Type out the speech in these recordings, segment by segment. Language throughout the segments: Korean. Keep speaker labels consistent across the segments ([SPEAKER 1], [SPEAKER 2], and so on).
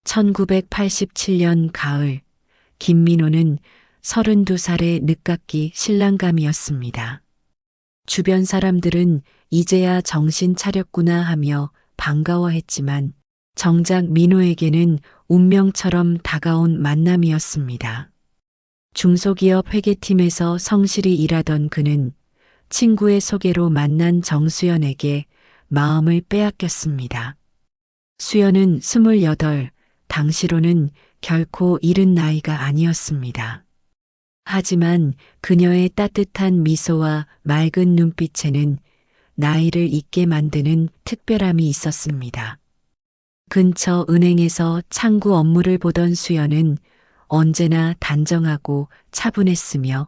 [SPEAKER 1] 1987년 가을, 김민호는 32살의 늦깎이 신랑감이었습니다. 주변 사람들은 이제야 정신 차렸구나 하며 반가워했지만 정작 민호에게는 운명처럼 다가온 만남이었습니다. 중소기업 회계팀에서 성실히 일하던 그는 친구의 소개로 만난 정수연에게 마음을 빼앗겼습니다. 수연은 28, 당시로는 결코 이른 나이가 아니었습니다. 하지만 그녀의 따뜻한 미소와 맑은 눈빛에는 나이를 잊게 만드는 특별함이 있었습니다. 근처 은행에서 창구 업무를 보던 수연은 언제나 단정하고 차분했으며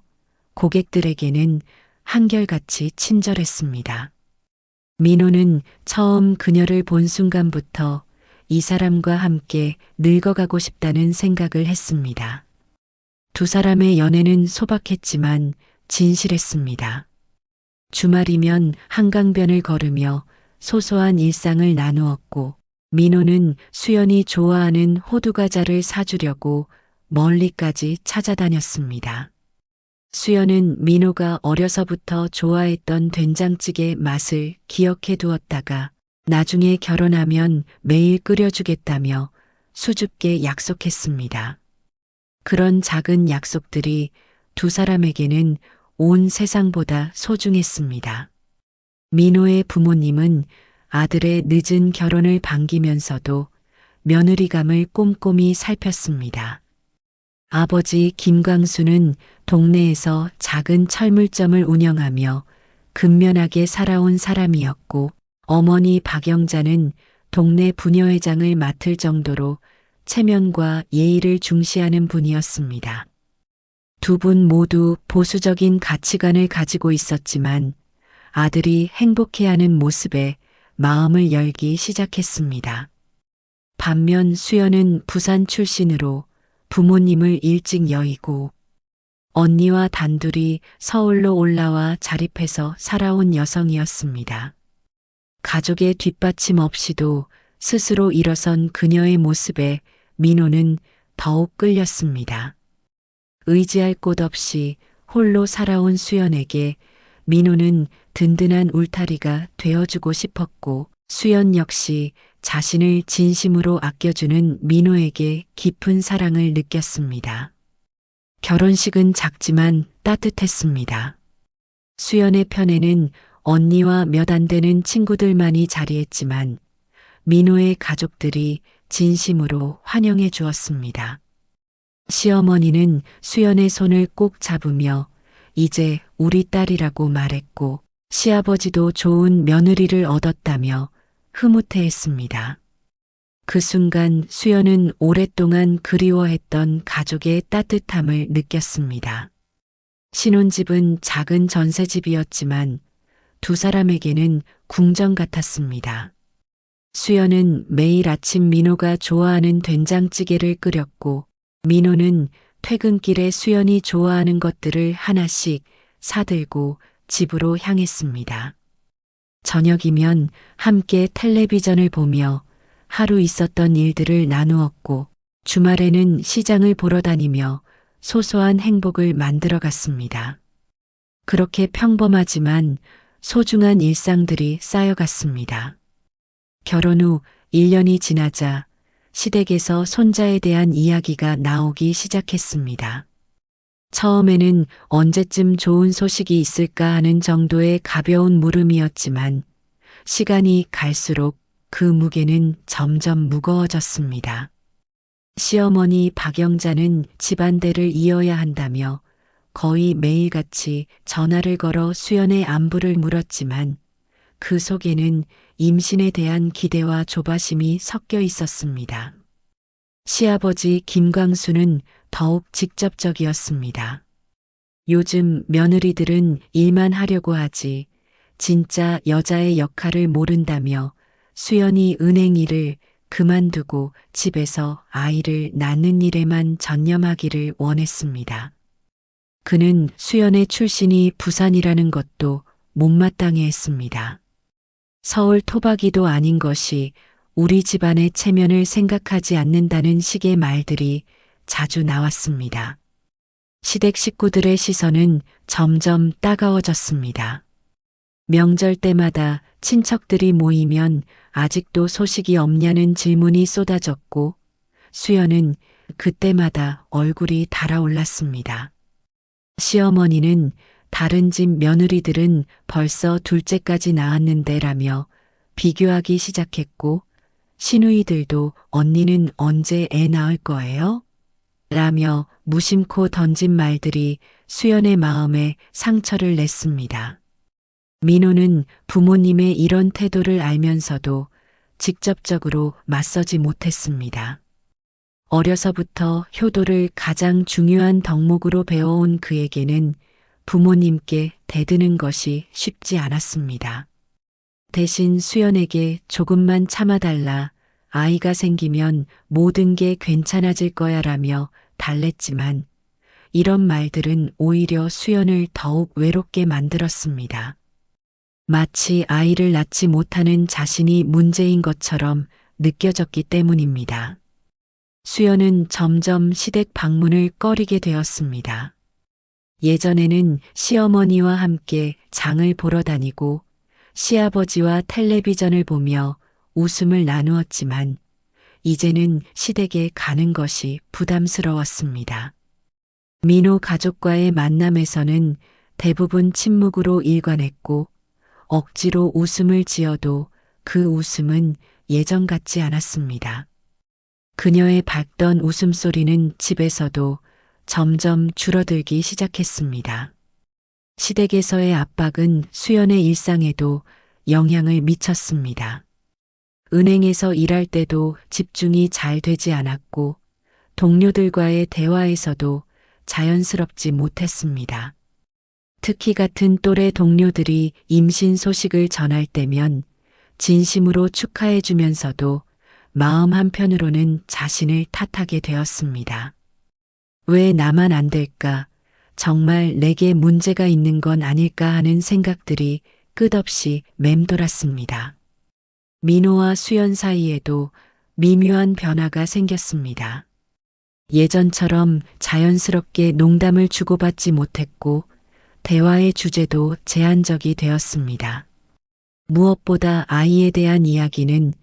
[SPEAKER 1] 고객들에게는 한결같이 친절했습니다. 민호는 처음 그녀를 본 순간부터 이 사람과 함께 늙어가고 싶다는 생각을 했습니다. 두 사람의 연애는 소박했지만 진실했습니다. 주말이면 한강변을 걸으며 소소한 일상을 나누었고 민호는 수연이 좋아하는 호두과자를 사주려고 멀리까지 찾아다녔습니다. 수연은 민호가 어려서부터 좋아했던 된장찌개 맛을 기억해 두었다가 나중에 결혼하면 매일 끓여주겠다며 수줍게 약속했습니다. 그런 작은 약속들이 두 사람에게는 온 세상보다 소중했습니다. 민호의 부모님은 아들의 늦은 결혼을 반기면서도 며느리감을 꼼꼼히 살폈습니다. 아버지 김광수는 동네에서 작은 철물점을 운영하며 근면하게 살아온 사람이었고 어머니 박영자는 동네 부녀회장을 맡을 정도로 체면과 예의를 중시하는 분이었습니다. 두 분 모두 보수적인 가치관을 가지고 있었지만 아들이 행복해하는 모습에 마음을 열기 시작했습니다. 반면 수연은 부산 출신으로 부모님을 일찍 여의고 언니와 단둘이 서울로 올라와 자립해서 살아온 여성이었습니다. 가족의 뒷받침 없이도 스스로 일어선 그녀의 모습에 민호는 더욱 끌렸습니다. 의지할 곳 없이 홀로 살아온 수연에게 민호는 든든한 울타리가 되어주고 싶었고 수연 역시 자신을 진심으로 아껴주는 민호에게 깊은 사랑을 느꼈습니다. 결혼식은 작지만 따뜻했습니다. 수연의 편에는 언니와 몇 안 되는 친구들만이 자리했지만 민호의 가족들이 진심으로 환영해 주었습니다. 시어머니는 수연의 손을 꼭 잡으며 이제 우리 딸이라고 말했고 시아버지도 좋은 며느리를 얻었다며 흐뭇해했습니다. 그 순간 수연은 오랫동안 그리워했던 가족의 따뜻함을 느꼈습니다. 신혼집은 작은 전셋집이었지만 두 사람에게는 궁전 같았습니다. 수연은 매일 아침 민호가 좋아하는 된장찌개를 끓였고 민호는 퇴근길에 수연이 좋아하는 것들을 하나씩 사들고 집으로 향했습니다. 저녁이면 함께 텔레비전을 보며 하루 있었던 일들을 나누었고 주말에는 시장을 보러 다니며 소소한 행복을 만들어 갔습니다. 그렇게 평범하지만 소중한 일상들이 쌓여갔습니다. 결혼 후 1년이 지나자 시댁에서 손자에 대한 이야기가 나오기 시작했습니다. 처음에는 언제쯤 좋은 소식이 있을까 하는 정도의 가벼운 물음이었지만 시간이 갈수록 그 무게는 점점 무거워졌습니다. 시어머니 박영자는 집안대를 이어야 한다며 거의 매일같이 전화를 걸어 수연의 안부를 물었지만 그 속에는 임신에 대한 기대와 조바심이 섞여 있었습니다. 시아버지 김광수는 더욱 직접적이었습니다. 요즘 며느리들은 일만 하려고 하지 진짜 여자의 역할을 모른다며 수연이 은행 일을 그만두고 집에서 아이를 낳는 일에만 전념하기를 원했습니다. 그는 수연의 출신이 부산이라는 것도 못마땅해 했습니다. 서울 토박이도 아닌 것이 우리 집안의 체면을 생각하지 않는다는 식의 말들이 자주 나왔습니다. 시댁 식구들의 시선은 점점 따가워졌습니다. 명절 때마다 친척들이 모이면 아직도 소식이 없냐는 질문이 쏟아졌고 수연은 그때마다 얼굴이 달아올랐습니다. 시어머니는 다른 집 며느리들은 벌써 둘째까지 낳았는데라며 비교하기 시작했고 시누이들도 언니는 언제 애 낳을 거예요? 라며 무심코 던진 말들이 수연의 마음에 상처를 냈습니다. 민호는 부모님의 이런 태도를 알면서도 직접적으로 맞서지 못했습니다. 어려서부터 효도를 가장 중요한 덕목으로 배워온 그에게는 부모님께 대드는 것이 쉽지 않았습니다. 대신 수연에게 조금만 참아달라, 아이가 생기면 모든 게 괜찮아질 거야 라며 달랬지만 이런 말들은 오히려 수연을 더욱 외롭게 만들었습니다. 마치 아이를 낳지 못하는 자신이 문제인 것처럼 느껴졌기 때문입니다. 수연은 점점 시댁 방문을 꺼리게 되었습니다. 예전에는 시어머니와 함께 장을 보러 다니고 시아버지와 텔레비전을 보며 웃음을 나누었지만 이제는 시댁에 가는 것이 부담스러웠습니다. 민호 가족과의 만남에서는 대부분 침묵으로 일관했고 억지로 웃음을 지어도 그 웃음은 예전 같지 않았습니다. 그녀의 밝던 웃음소리는 집에서도 점점 줄어들기 시작했습니다. 시댁에서의 압박은 수연의 일상에도 영향을 미쳤습니다. 은행에서 일할 때도 집중이 잘 되지 않았고 동료들과의 대화에서도 자연스럽지 못했습니다. 특히 같은 또래 동료들이 임신 소식을 전할 때면 진심으로 축하해 주면서도 마음 한편으로는 자신을 탓하게 되었습니다. 왜 나만 안 될까? 정말 내게 문제가 있는 건 아닐까 하는 생각들이 끝없이 맴돌았습니다. 민호와 수연 사이에도 미묘한 변화가 생겼습니다. 예전처럼 자연스럽게 농담을 주고받지 못했고 대화의 주제도 제한적이 되었습니다. 무엇보다 아이에 대한 이야기는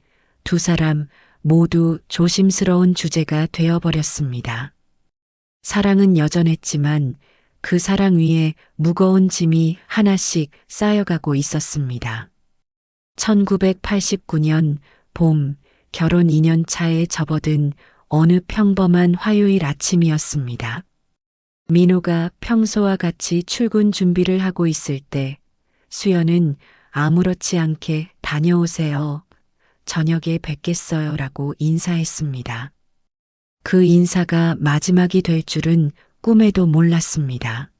[SPEAKER 1] 두 사람 모두 조심스러운 주제가 되어버렸습니다. 사랑은 여전했지만 그 사랑 위에 무거운 짐이 하나씩 쌓여가고 있었습니다. 1989년 봄, 결혼 2년 차에 접어든 어느 평범한 화요일 아침이었습니다. 민호가 평소와 같이 출근 준비를 하고 있을 때 수연은 아무렇지 않게 다녀오세요. 저녁에 뵙겠어요 라고 인사했습니다. 그 인사가 마지막이 될 줄은 꿈에도 몰랐습니다.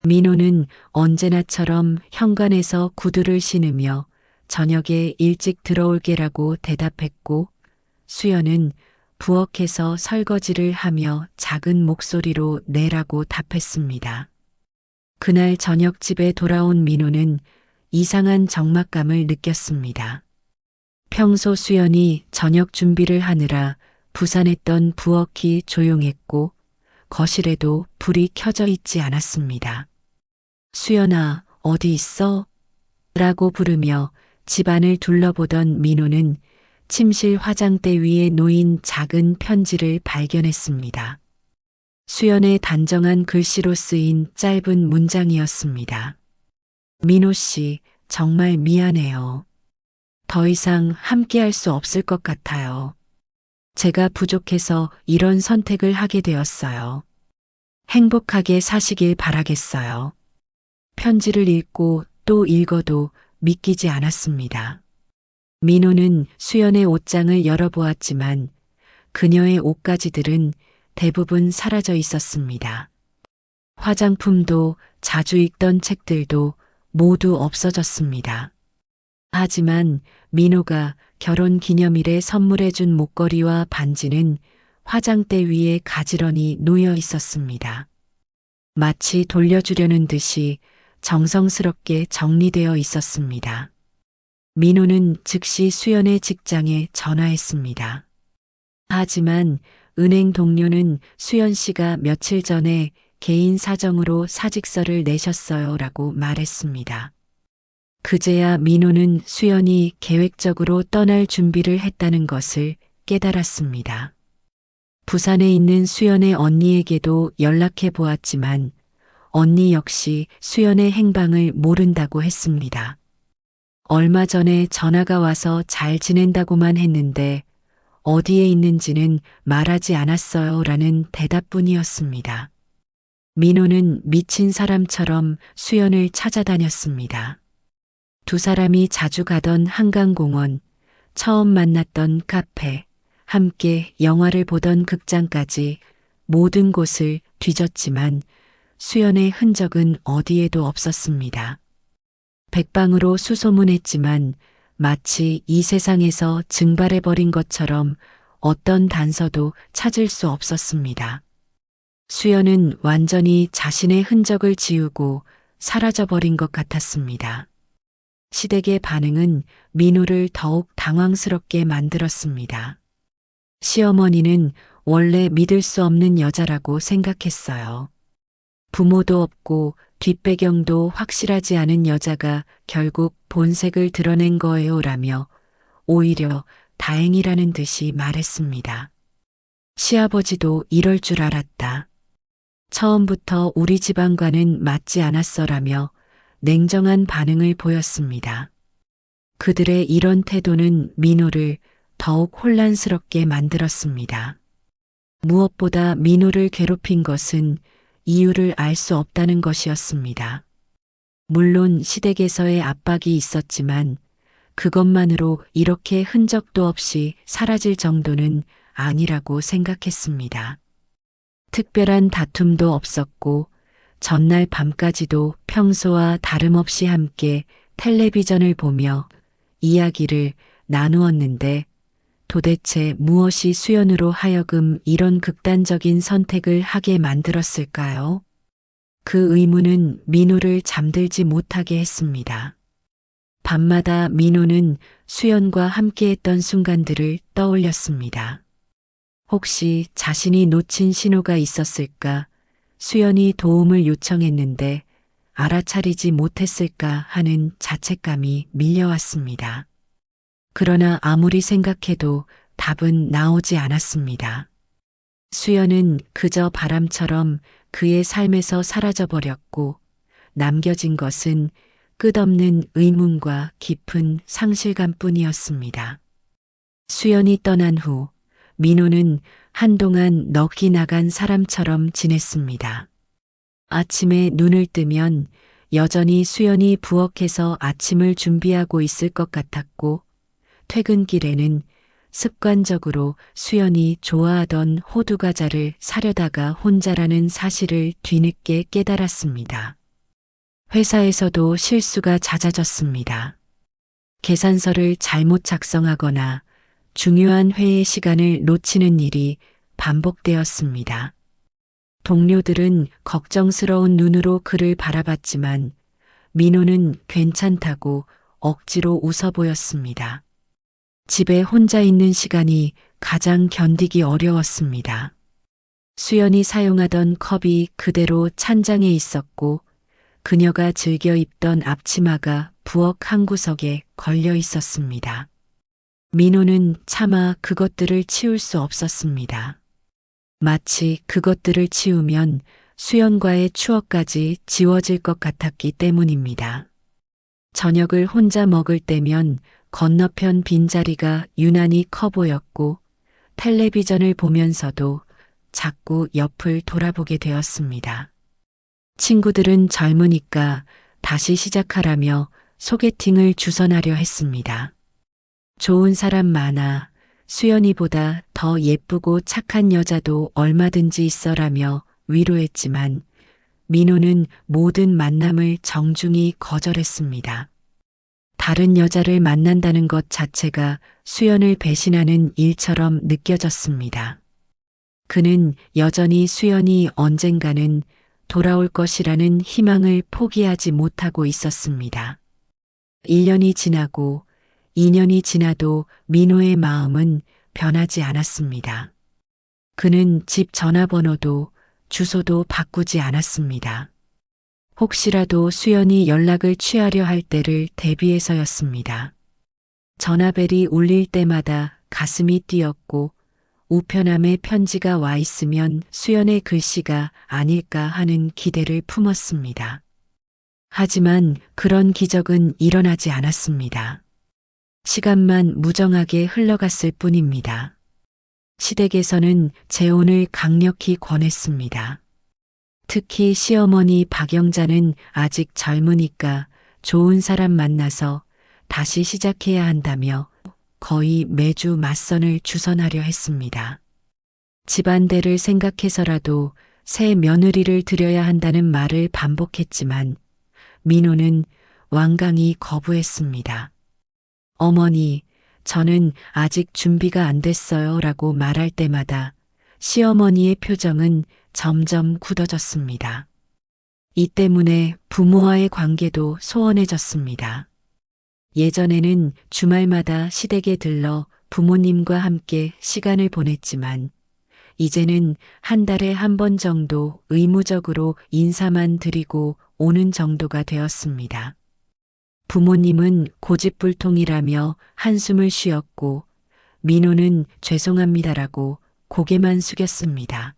[SPEAKER 1] 민호는 언제나처럼 현관에서 구두를 신으며 저녁에 일찍 들어올게라고 대답했고 수연은 부엌에서 설거지를 하며 작은 목소리로 내라고 답했습니다. 그날 저녁 집에 돌아온 민호는 이상한 적막감을 느꼈습니다. 평소 수연이 저녁 준비를 하느라 부산했던 부엌이 조용했고 거실에도 불이 켜져 있지 않았습니다. 수연아, 어디 있어? 라고 부르며 집안을 둘러보던 민호는 침실 화장대 위에 놓인 작은 편지를 발견했습니다. 수연의 단정한 글씨로 쓰인 짧은 문장이었습니다. 민호 씨, 정말 미안해요. 더 이상 함께할 수 없을 것 같아요. 제가 부족해서 이런 선택을 하게 되었어요. 행복하게 사시길 바라겠어요. 편지를 읽고 또 읽어도 믿기지 않았습니다. 민호는 수연의 옷장을 열어보았지만 그녀의 옷가지들은 대부분 사라져 있었습니다. 화장품도 자주 읽던 책들도 모두 없어졌습니다. 하지만 민호가 결혼 기념일에 선물해준 목걸이와 반지는 화장대 위에 가지런히 놓여 있었습니다. 마치 돌려주려는 듯이 정성스럽게 정리되어 있었습니다. 민호는 즉시 수연의 직장에 전화했습니다. 하지만 은행 동료는 수연 씨가 며칠 전에 개인 사정으로 사직서를 내셨어요 라고 말했습니다. 그제야 민호는 수연이 계획적으로 떠날 준비를 했다는 것을 깨달았습니다. 부산에 있는 수연의 언니에게도 연락해 보았지만 언니 역시 수연의 행방을 모른다고 했습니다. 얼마 전에 전화가 와서 잘 지낸다고만 했는데 어디에 있는지는 말하지 않았어요 라는 대답뿐이었습니다. 민호는 미친 사람처럼 수연을 찾아다녔습니다. 두 사람이 자주 가던 한강공원, 처음 만났던 카페, 함께 영화를 보던 극장까지 모든 곳을 뒤졌지만 수연의 흔적은 어디에도 없었습니다. 백방으로 수소문했지만 마치 이 세상에서 증발해버린 것처럼 어떤 단서도 찾을 수 없었습니다. 수연은 완전히 자신의 흔적을 지우고 사라져버린 것 같았습니다. 시댁의 반응은 민호를 더욱 당황스럽게 만들었습니다. 시어머니는 원래 믿을 수 없는 여자라고 생각했어요. 부모도 없고 뒷배경도 확실하지 않은 여자가 결국 본색을 드러낸 거예요 라며 오히려 다행이라는 듯이 말했습니다. 시아버지도 이럴 줄 알았다. 처음부터 우리 집안과는 맞지 않았어라며 냉정한 반응을 보였습니다. 그들의 이런 태도는 민호를 더욱 혼란스럽게 만들었습니다. 무엇보다 민호를 괴롭힌 것은 이유를 알 수 없다는 것이었습니다. 물론 시댁에서의 압박이 있었지만 그것만으로 이렇게 흔적도 없이 사라질 정도는 아니라고 생각했습니다. 특별한 다툼도 없었고 전날 밤까지도 평소와 다름없이 함께 텔레비전을 보며 이야기를 나누었는데 도대체 무엇이 수연으로 하여금 이런 극단적인 선택을 하게 만들었을까요? 그 의문은 민호를 잠들지 못하게 했습니다. 밤마다 민호는 수연과 함께했던 순간들을 떠올렸습니다. 혹시 자신이 놓친 신호가 있었을까? 수연이 도움을 요청했는데 알아차리지 못했을까 하는 자책감이 밀려왔습니다. 그러나 아무리 생각해도 답은 나오지 않았습니다. 수연은 그저 바람처럼 그의 삶에서 사라져버렸고 남겨진 것은 끝없는 의문과 깊은 상실감뿐이었습니다. 수연이 떠난 후 민호는 한동안 넋이 나간 사람처럼 지냈습니다. 아침에 눈을 뜨면 여전히 수연이 부엌에서 아침을 준비하고 있을 것 같았고 퇴근길에는 습관적으로 수연이 좋아하던 호두과자를 사려다가 혼자라는 사실을 뒤늦게 깨달았습니다. 회사에서도 실수가 잦아졌습니다. 계산서를 잘못 작성하거나 중요한 회의 시간을 놓치는 일이 반복되었습니다. 동료들은 걱정스러운 눈으로 그를 바라봤지만 민호는 괜찮다고 억지로 웃어 보였습니다. 집에 혼자 있는 시간이 가장 견디기 어려웠습니다. 수연이 사용하던 컵이 그대로 찬장에 있었고 그녀가 즐겨 입던 앞치마가 부엌 한 구석에 걸려 있었습니다. 민호는 차마 그것들을 치울 수 없었습니다. 마치 그것들을 치우면 수연과의 추억까지 지워질 것 같았기 때문입니다. 저녁을 혼자 먹을 때면 건너편 빈자리가 유난히 커 보였고 텔레비전을 보면서도 자꾸 옆을 돌아보게 되었습니다. 친구들은 젊으니까 다시 시작하라며 소개팅을 주선하려 했습니다. 좋은 사람 많아, 수연이보다 더 예쁘고 착한 여자도 얼마든지 있어라며 위로했지만 민호는 모든 만남을 정중히 거절했습니다. 다른 여자를 만난다는 것 자체가 수연을 배신하는 일처럼 느껴졌습니다. 그는 여전히 수연이 언젠가는 돌아올 것이라는 희망을 포기하지 못하고 있었습니다. 1년이 지나고 2년이 지나도 민호의 마음은 변하지 않았습니다. 그는 집 전화번호도 주소도 바꾸지 않았습니다. 혹시라도 수연이 연락을 취하려 할 때를 대비해서였습니다. 전화벨이 울릴 때마다 가슴이 뛰었고 우편함에 편지가 와 있으면 수연의 글씨가 아닐까 하는 기대를 품었습니다. 하지만 그런 기적은 일어나지 않았습니다. 시간만 무정하게 흘러갔을 뿐입니다. 시댁에서는 재혼을 강력히 권했습니다. 특히 시어머니 박영자는 아직 젊으니까 좋은 사람 만나서 다시 시작해야 한다며 거의 매주 맞선을 주선하려 했습니다. 집안대를 생각해서라도 새 며느리를 들여야 한다는 말을 반복했지만 민호는 완강히 거부했습니다. 어머니, 저는 아직 준비가 안 됐어요 라고 말할 때마다 시어머니의 표정은 점점 굳어졌습니다. 이 때문에 부모와의 관계도 소원해졌습니다. 예전에는 주말마다 시댁에 들러 부모님과 함께 시간을 보냈지만 이제는 한 달에 한 번 정도 의무적으로 인사만 드리고 오는 정도가 되었습니다. 부모님은 고집불통이라며 한숨을 쉬었고 민호는 죄송합니다라고 고개만 숙였습니다.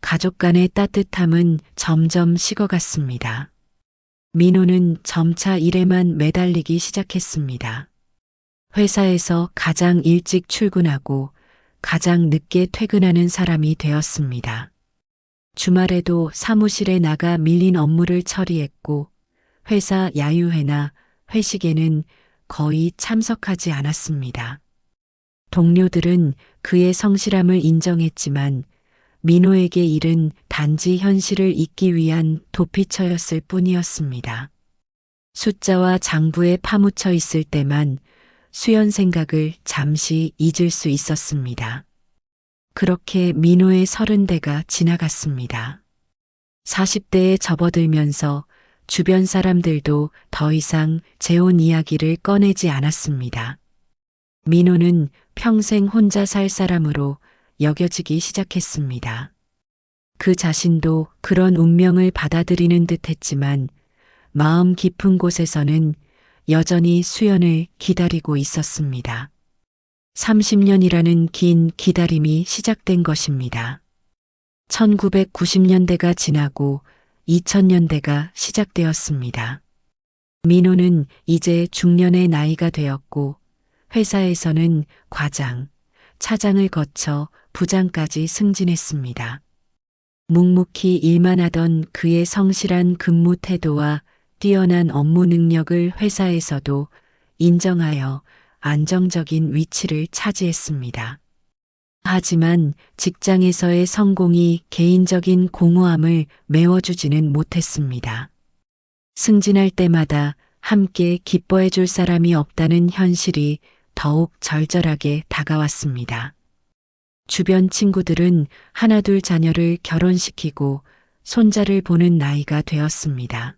[SPEAKER 1] 가족 간의 따뜻함은 점점 식어갔습니다. 민호는 점차 일에만 매달리기 시작했습니다. 회사에서 가장 일찍 출근하고 가장 늦게 퇴근하는 사람이 되었습니다. 주말에도 사무실에 나가 밀린 업무를 처리했고 회사 야유회나 회식에는 거의 참석하지 않았습니다. 동료들은 그의 성실함을 인정했지만 민호에게 일은 단지 현실을 잇기 위한 도피처였을 뿐이었습니다. 숫자와 장부에 파묻혀 있을 때만 수연 생각을 잠시 잊을 수 있었습니다. 그렇게 민호의 30대가 지나갔습니다. 40대에 접어들면서 주변 사람들도 더 이상 재혼 이야기를 꺼내지 않았습니다. 민호는 평생 혼자 살 사람으로 여겨지기 시작했습니다. 그 자신도 그런 운명을 받아들이는 듯 했지만 마음 깊은 곳에서는 여전히 수연을 기다리고 있었습니다. 30년이라는 긴 기다림이 시작된 것입니다. 1990년대가 지나고 2000년대가 시작되었습니다. 민호는 이제 중년의 나이가 되었고 회사에서는 과장, 차장을 거쳐 부장까지 승진했습니다. 묵묵히 일만 하던 그의 성실한 근무 태도와 뛰어난 업무 능력을 회사에서도 인정하여 안정적인 위치를 차지했습니다. 하지만 직장에서의 성공이 개인적인 공허함을 메워주지는 못했습니다. 승진할 때마다 함께 기뻐해 줄 사람이 없다는 현실이 더욱 절절하게 다가왔습니다. 주변 친구들은 하나둘 자녀를 결혼시키고 손자를 보는 나이가 되었습니다.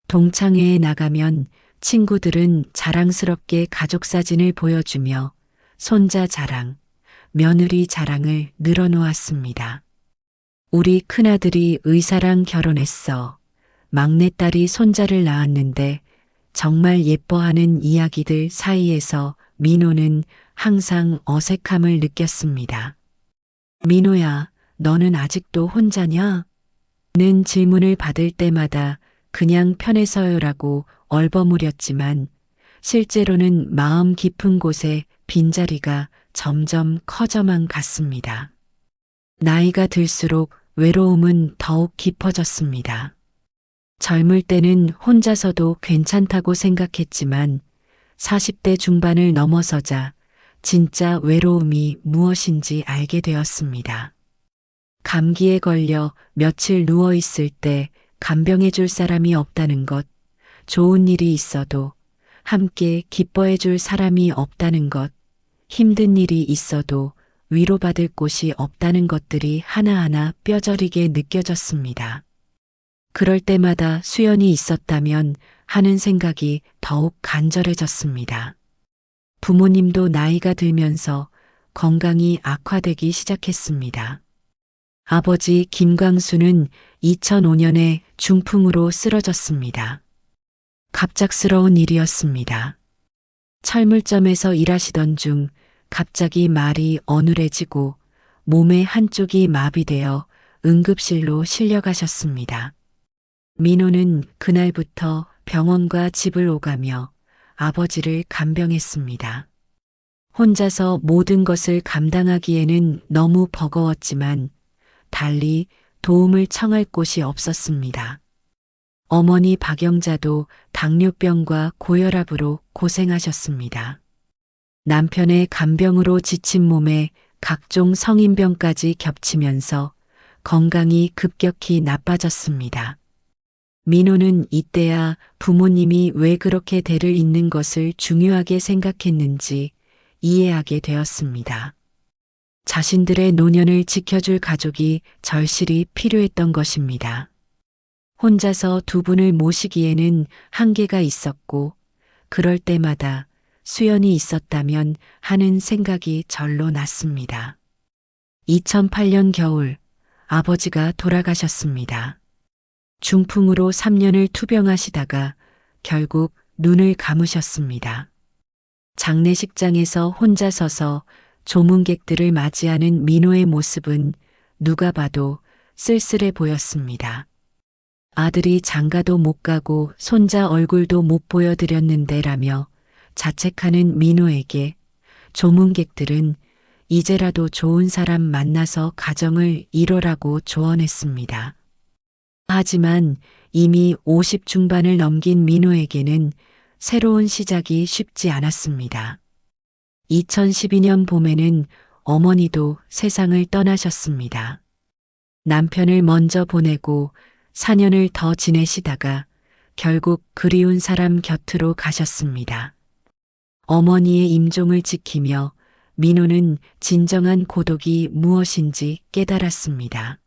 [SPEAKER 1] 동창회에 나가면 친구들은 자랑스럽게 가족 사진을 보여주며 손자 자랑, 며느리 자랑을 늘어놓았습니다. 우리 큰아들이 의사랑 결혼했어. 막내딸이 손자를 낳았는데 정말 예뻐하는 이야기들 사이에서 민호는 항상 어색함을 느꼈습니다. 민호야, 너는 아직도 혼자냐? 는 질문을 받을 때마다 그냥 편해서요라고 얼버무렸지만 실제로는 마음 깊은 곳에 빈자리가 점점 커져만 갔습니다. 나이가 들수록 외로움은 더욱 깊어졌습니다. 젊을 때는 혼자서도 괜찮다고 생각했지만 40대 중반을 넘어서자 진짜 외로움이 무엇인지 알게 되었습니다. 감기에 걸려 며칠 누워 있을 때 간병해 줄 사람이 없다는 것, 좋은 일이 있어도 함께 기뻐해 줄 사람이 없다는 것, 힘든 일이 있어도 위로받을 곳이 없다는 것들이 하나하나 뼈저리게 느껴졌습니다. 그럴 때마다 수연이 있었다면 하는 생각이 더욱 간절해졌습니다. 부모님도 나이가 들면서 건강이 악화되기 시작했습니다. 아버지 김광수는 2005년에 중풍으로 쓰러졌습니다. 갑작스러운 일이었습니다. 철물점에서 일하시던 중 갑자기 말이 어눌해지고 몸의 한쪽이 마비되어 응급실로 실려가셨습니다. 민호는 그날부터 병원과 집을 오가며 아버지를 간병했습니다. 혼자서 모든 것을 감당하기에는 너무 버거웠지만 달리 도움을 청할 곳이 없었습니다. 어머니 박영자도 당뇨병과 고혈압으로 고생하셨습니다. 남편의 간병으로 지친 몸에 각종 성인병까지 겹치면서 건강이 급격히 나빠졌습니다. 민호는 이때야 부모님이 왜 그렇게 대를 잇는 것을 중요하게 생각했는지 이해하게 되었습니다. 자신들의 노년을 지켜줄 가족이 절실히 필요했던 것입니다. 혼자서 두 분을 모시기에는 한계가 있었고 그럴 때마다 수연이 있었다면 하는 생각이 절로 났습니다. 2008년 겨울 아버지가 돌아가셨습니다. 중풍으로 3년을 투병하시다가 결국 눈을 감으셨습니다. 장례식장에서 혼자 서서 조문객들을 맞이하는 민호의 모습은 누가 봐도 쓸쓸해 보였습니다. 아들이 장가도 못 가고 손자 얼굴도 못 보여드렸는데라며 자책하는 민호에게 조문객들은 이제라도 좋은 사람 만나서 가정을 이뤄라고 조언했습니다. 하지만 이미 50 중반을 넘긴 민호에게는 새로운 시작이 쉽지 않았습니다. 2012년 봄에는 어머니도 세상을 떠나셨습니다. 남편을 먼저 보내고 4년을 더 지내시다가 결국 그리운 사람 곁으로 가셨습니다. 어머니의 임종을 지키며 민호는 진정한 고독이 무엇인지 깨달았습니다.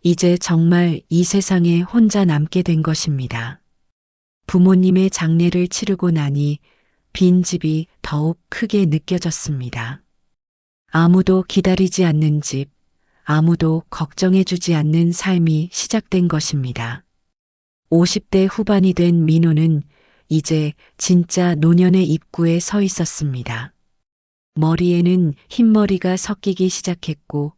[SPEAKER 1] 이제 정말 이 세상에 혼자 남게 된 것입니다. 부모님의 장례를 치르고 나니 빈집이 더욱 크게 느껴졌습니다. 아무도 기다리지 않는 집, 아무도 걱정해주지 않는 삶이 시작된 것입니다. 50대 후반이 된 민호는 이제 진짜 노년의 입구에 서 있었습니다. 머리에는 흰머리가 섞이기 시작했고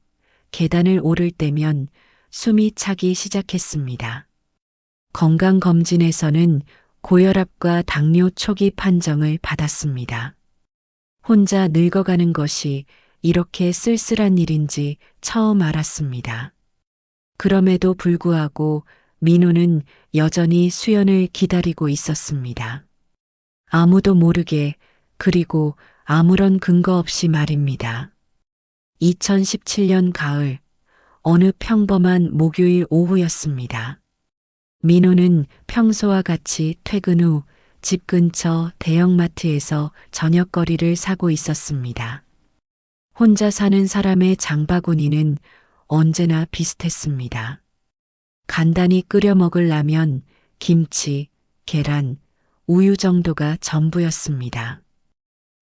[SPEAKER 1] 계단을 오를 때면 숨이 차기 시작했습니다. 건강검진에서는 고혈압과 당뇨 초기 판정을 받았습니다. 혼자 늙어가는 것이 이렇게 쓸쓸한 일인지 처음 알았습니다. 그럼에도 불구하고 민호는 여전히 수연을 기다리고 있었습니다. 아무도 모르게 그리고 아무런 근거 없이 말입니다. 2017년 가을 어느 평범한 목요일 오후였습니다. 민호는 평소와 같이 퇴근 후 집 근처 대형마트에서 저녁거리를 사고 있었습니다. 혼자 사는 사람의 장바구니는 언제나 비슷했습니다. 간단히 끓여 먹을 라면, 김치, 계란, 우유 정도가 전부였습니다.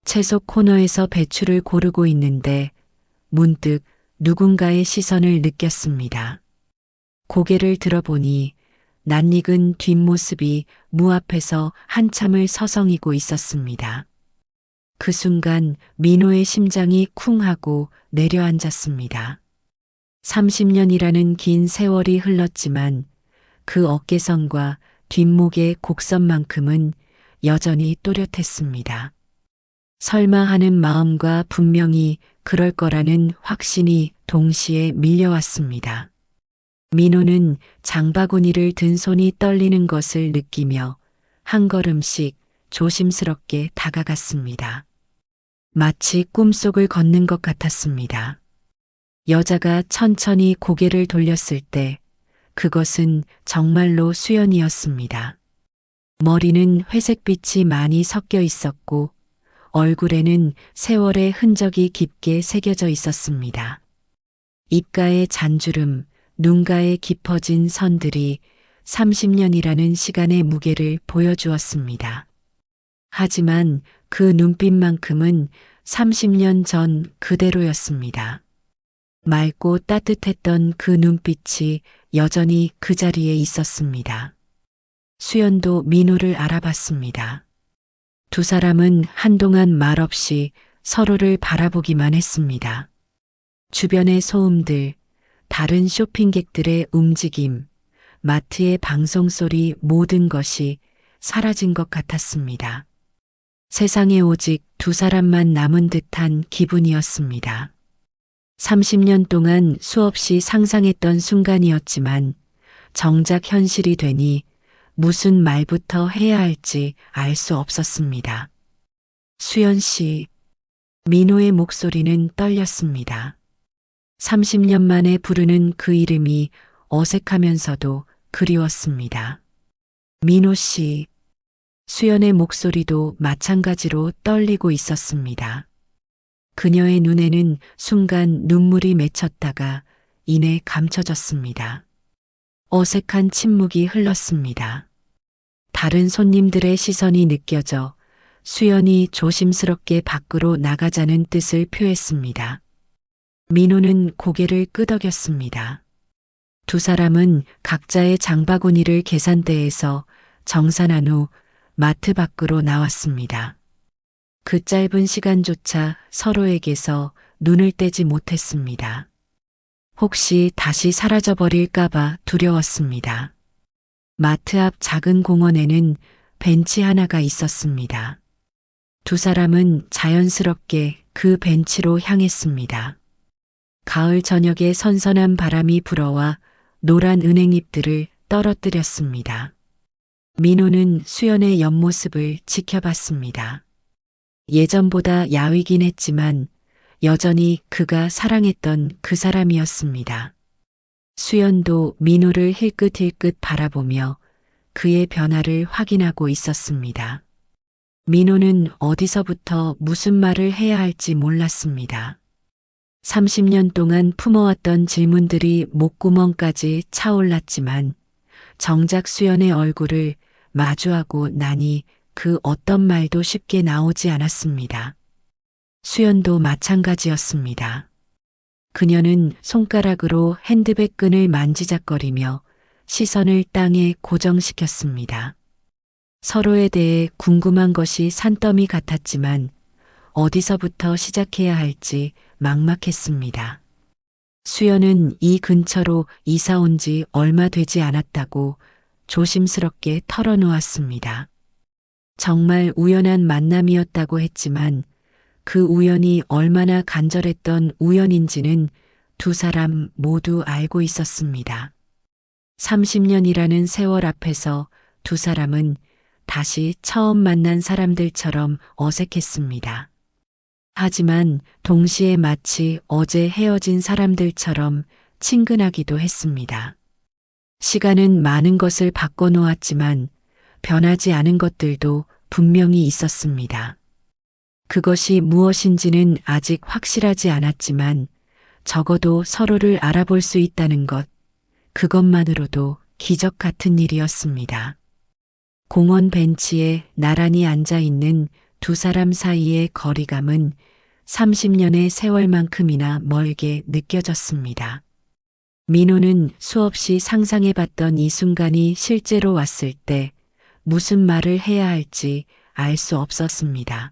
[SPEAKER 1] 채소 코너에서 배추를 고르고 있는데 문득 누군가의 시선을 느꼈습니다. 고개를 들어보니 낯익은 뒷모습이 무 앞에서 한참을 서성이고 있었습니다. 그 순간 민호의 심장이 쿵 하고 내려앉았습니다. 30년이라는 긴 세월이 흘렀지만 그 어깨선과 뒷목의 곡선만큼은 여전히 또렷했습니다. 설마 하는 마음과 분명히 그럴 거라는 확신이 동시에 밀려왔습니다. 민호는 장바구니를 든 손이 떨리는 것을 느끼며 한 걸음씩 조심스럽게 다가갔습니다. 마치 꿈속을 걷는 것 같았습니다. 여자가 천천히 고개를 돌렸을 때 그것은 정말로 수연이었습니다. 머리는 회색빛이 많이 섞여 있었고 얼굴에는 세월의 흔적이 깊게 새겨져 있었습니다. 입가의 잔주름, 눈가에 깊어진 선들이 30년이라는 시간의 무게를 보여주었습니다. 하지만 그 눈빛만큼은 30년 전 그대로였습니다. 맑고 따뜻했던 그 눈빛이 여전히 그 자리에 있었습니다. 수연도 민호를 알아봤습니다. 두 사람은 한동안 말없이 서로를 바라보기만 했습니다. 주변의 소음들, 다른 쇼핑객들의 움직임, 마트의 방송소리 모든 것이 사라진 것 같았습니다. 세상에 오직 두 사람만 남은 듯한 기분이었습니다. 30년 동안 수없이 상상했던 순간이었지만 정작 현실이 되니 무슨 말부터 해야 할지 알 수 없었습니다. 수연 씨, 민호의 목소리는 떨렸습니다. 30년 만에 부르는 그 이름이 어색하면서도 그리웠습니다. 민호 씨, 수연의 목소리도 마찬가지로 떨리고 있었습니다. 그녀의 눈에는 순간 눈물이 맺혔다가 이내 감춰졌습니다. 어색한 침묵이 흘렀습니다. 다른 손님들의 시선이 느껴져 수연이 조심스럽게 밖으로 나가자는 뜻을 표했습니다. 민호는 고개를 끄덕였습니다. 두 사람은 각자의 장바구니를 계산대에서 정산한 후 마트 밖으로 나왔습니다. 그 짧은 시간조차 서로에게서 눈을 떼지 못했습니다. 혹시 다시 사라져버릴까봐 두려웠습니다. 마트 앞 작은 공원에는 벤치 하나가 있었습니다. 두 사람은 자연스럽게 그 벤치로 향했습니다. 가을 저녁에 선선한 바람이 불어와 노란 은행잎들을 떨어뜨렸습니다. 민호는 수연의 옆모습을 지켜봤습니다. 예전보다 야위긴 했지만 여전히 그가 사랑했던 그 사람이었습니다. 수연도 민호를 힐끗힐끗 바라보며 그의 변화를 확인하고 있었습니다. 민호는 어디서부터 무슨 말을 해야 할지 몰랐습니다. 30년 동안 품어왔던 질문들이 목구멍까지 차올랐지만 정작 수연의 얼굴을 마주하고 나니 그 어떤 말도 쉽게 나오지 않았습니다. 수연도 마찬가지였습니다. 그녀는 손가락으로 핸드백 끈을 만지작거리며 시선을 땅에 고정시켰습니다. 서로에 대해 궁금한 것이 산더미 같았지만 어디서부터 시작해야 할지 막막했습니다. 수연은 이 근처로 이사 온 지 얼마 되지 않았다고 조심스럽게 털어놓았습니다. 정말 우연한 만남이었다고 했지만 그 우연이 얼마나 간절했던 우연인지는 두 사람 모두 알고 있었습니다. 30년이라는 세월 앞에서 두 사람은 다시 처음 만난 사람들처럼 어색했습니다. 하지만 동시에 마치 어제 헤어진 사람들처럼 친근하기도 했습니다. 시간은 많은 것을 바꿔놓았지만 변하지 않은 것들도 분명히 있었습니다. 그것이 무엇인지는 아직 확실하지 않았지만 적어도 서로를 알아볼 수 있다는 것, 그것만으로도 기적 같은 일이었습니다. 공원 벤치에 나란히 앉아 있는 두 사람 사이의 거리감은 30년의 세월만큼이나 멀게 느껴졌습니다. 민호는 수없이 상상해봤던 이 순간이 실제로 왔을 때 무슨 말을 해야 할지 알 수 없었습니다.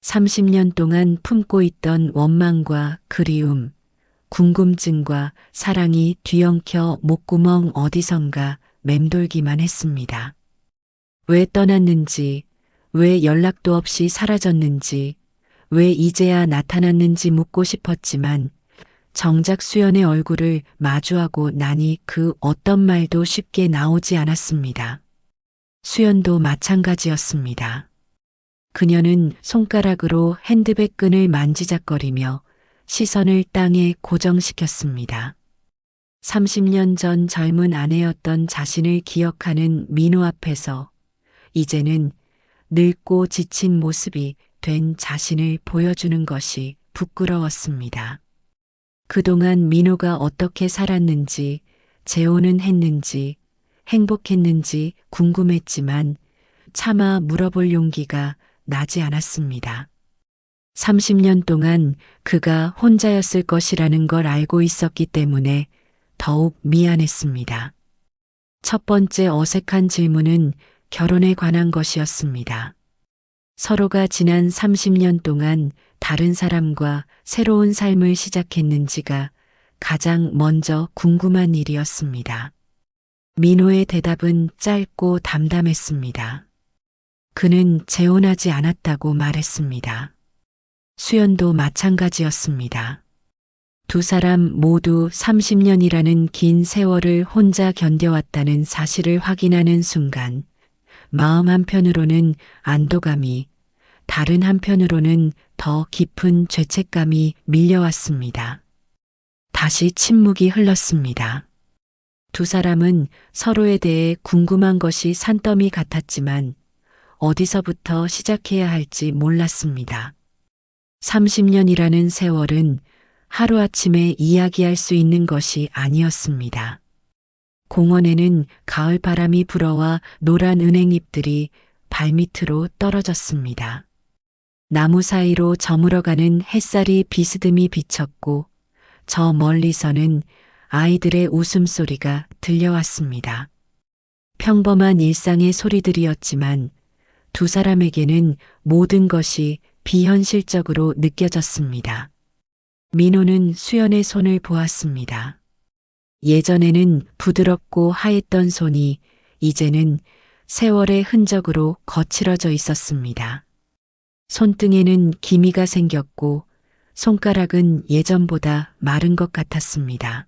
[SPEAKER 1] 30년 동안 품고 있던 원망과 그리움, 궁금증과 사랑이 뒤엉켜 목구멍 어디선가 맴돌기만 했습니다. 왜 떠났는지, 왜 연락도 없이 사라졌는지, 왜 이제야 나타났는지 묻고 싶었지만 정작 수연의 얼굴을 마주하고 나니 그 어떤 말도 쉽게 나오지 않았습니다. 수연도 마찬가지였습니다. 그녀는 손가락으로 핸드백 끈을 만지작거리며 시선을 땅에 고정시켰습니다. 30년 전 젊은 아내였던 자신을 기억하는 민호 앞에서 이제는 늙고 지친 모습이 된 자신을 보여주는 것이 부끄러웠습니다. 그동안 민호가 어떻게 살았는지, 재혼은 했는지, 행복했는지 궁금했지만 차마 물어볼 용기가 나지 않았습니다. 30년 동안 그가 혼자였을 것이라는 걸 알고 있었기 때문에 더욱 미안했습니다. 첫 번째 어색한 질문은 결혼에 관한 것이었습니다. 서로가 지난 30년 동안 다른 사람과 새로운 삶을 시작했는지가 가장 먼저 궁금한 일이었습니다. 민호의 대답은 짧고 담담했습니다. 그는 재혼하지 않았다고 말했습니다. 수연도 마찬가지였습니다. 두 사람 모두 30년이라는 긴 세월을 혼자 견뎌왔다는 사실을 확인하는 순간 마음 한편으로는 안도감이, 다른 한편으로는 더 깊은 죄책감이 밀려왔습니다. 다시 침묵이 흘렀습니다. 두 사람은 서로에 대해 궁금한 것이 산더미 같았지만 어디서부터 시작해야 할지 몰랐습니다. 30년이라는 세월은 하루아침에 이야기할 수 있는 것이 아니었습니다. 공원에는 가을 바람이 불어와 노란 은행잎들이 발밑으로 떨어졌습니다. 나무 사이로 저물어가는 햇살이 비스듬히 비쳤고 저 멀리서는 아이들의 웃음소리가 들려왔습니다. 평범한 일상의 소리들이었지만 두 사람에게는 모든 것이 비현실적으로 느껴졌습니다. 민호는 수연의 손을 보았습니다. 예전에는 부드럽고 하했던 손이 이제는 세월의 흔적으로 거칠어져 있었습니다. 손등에는 기미가 생겼고 손가락은 예전보다 마른 것 같았습니다.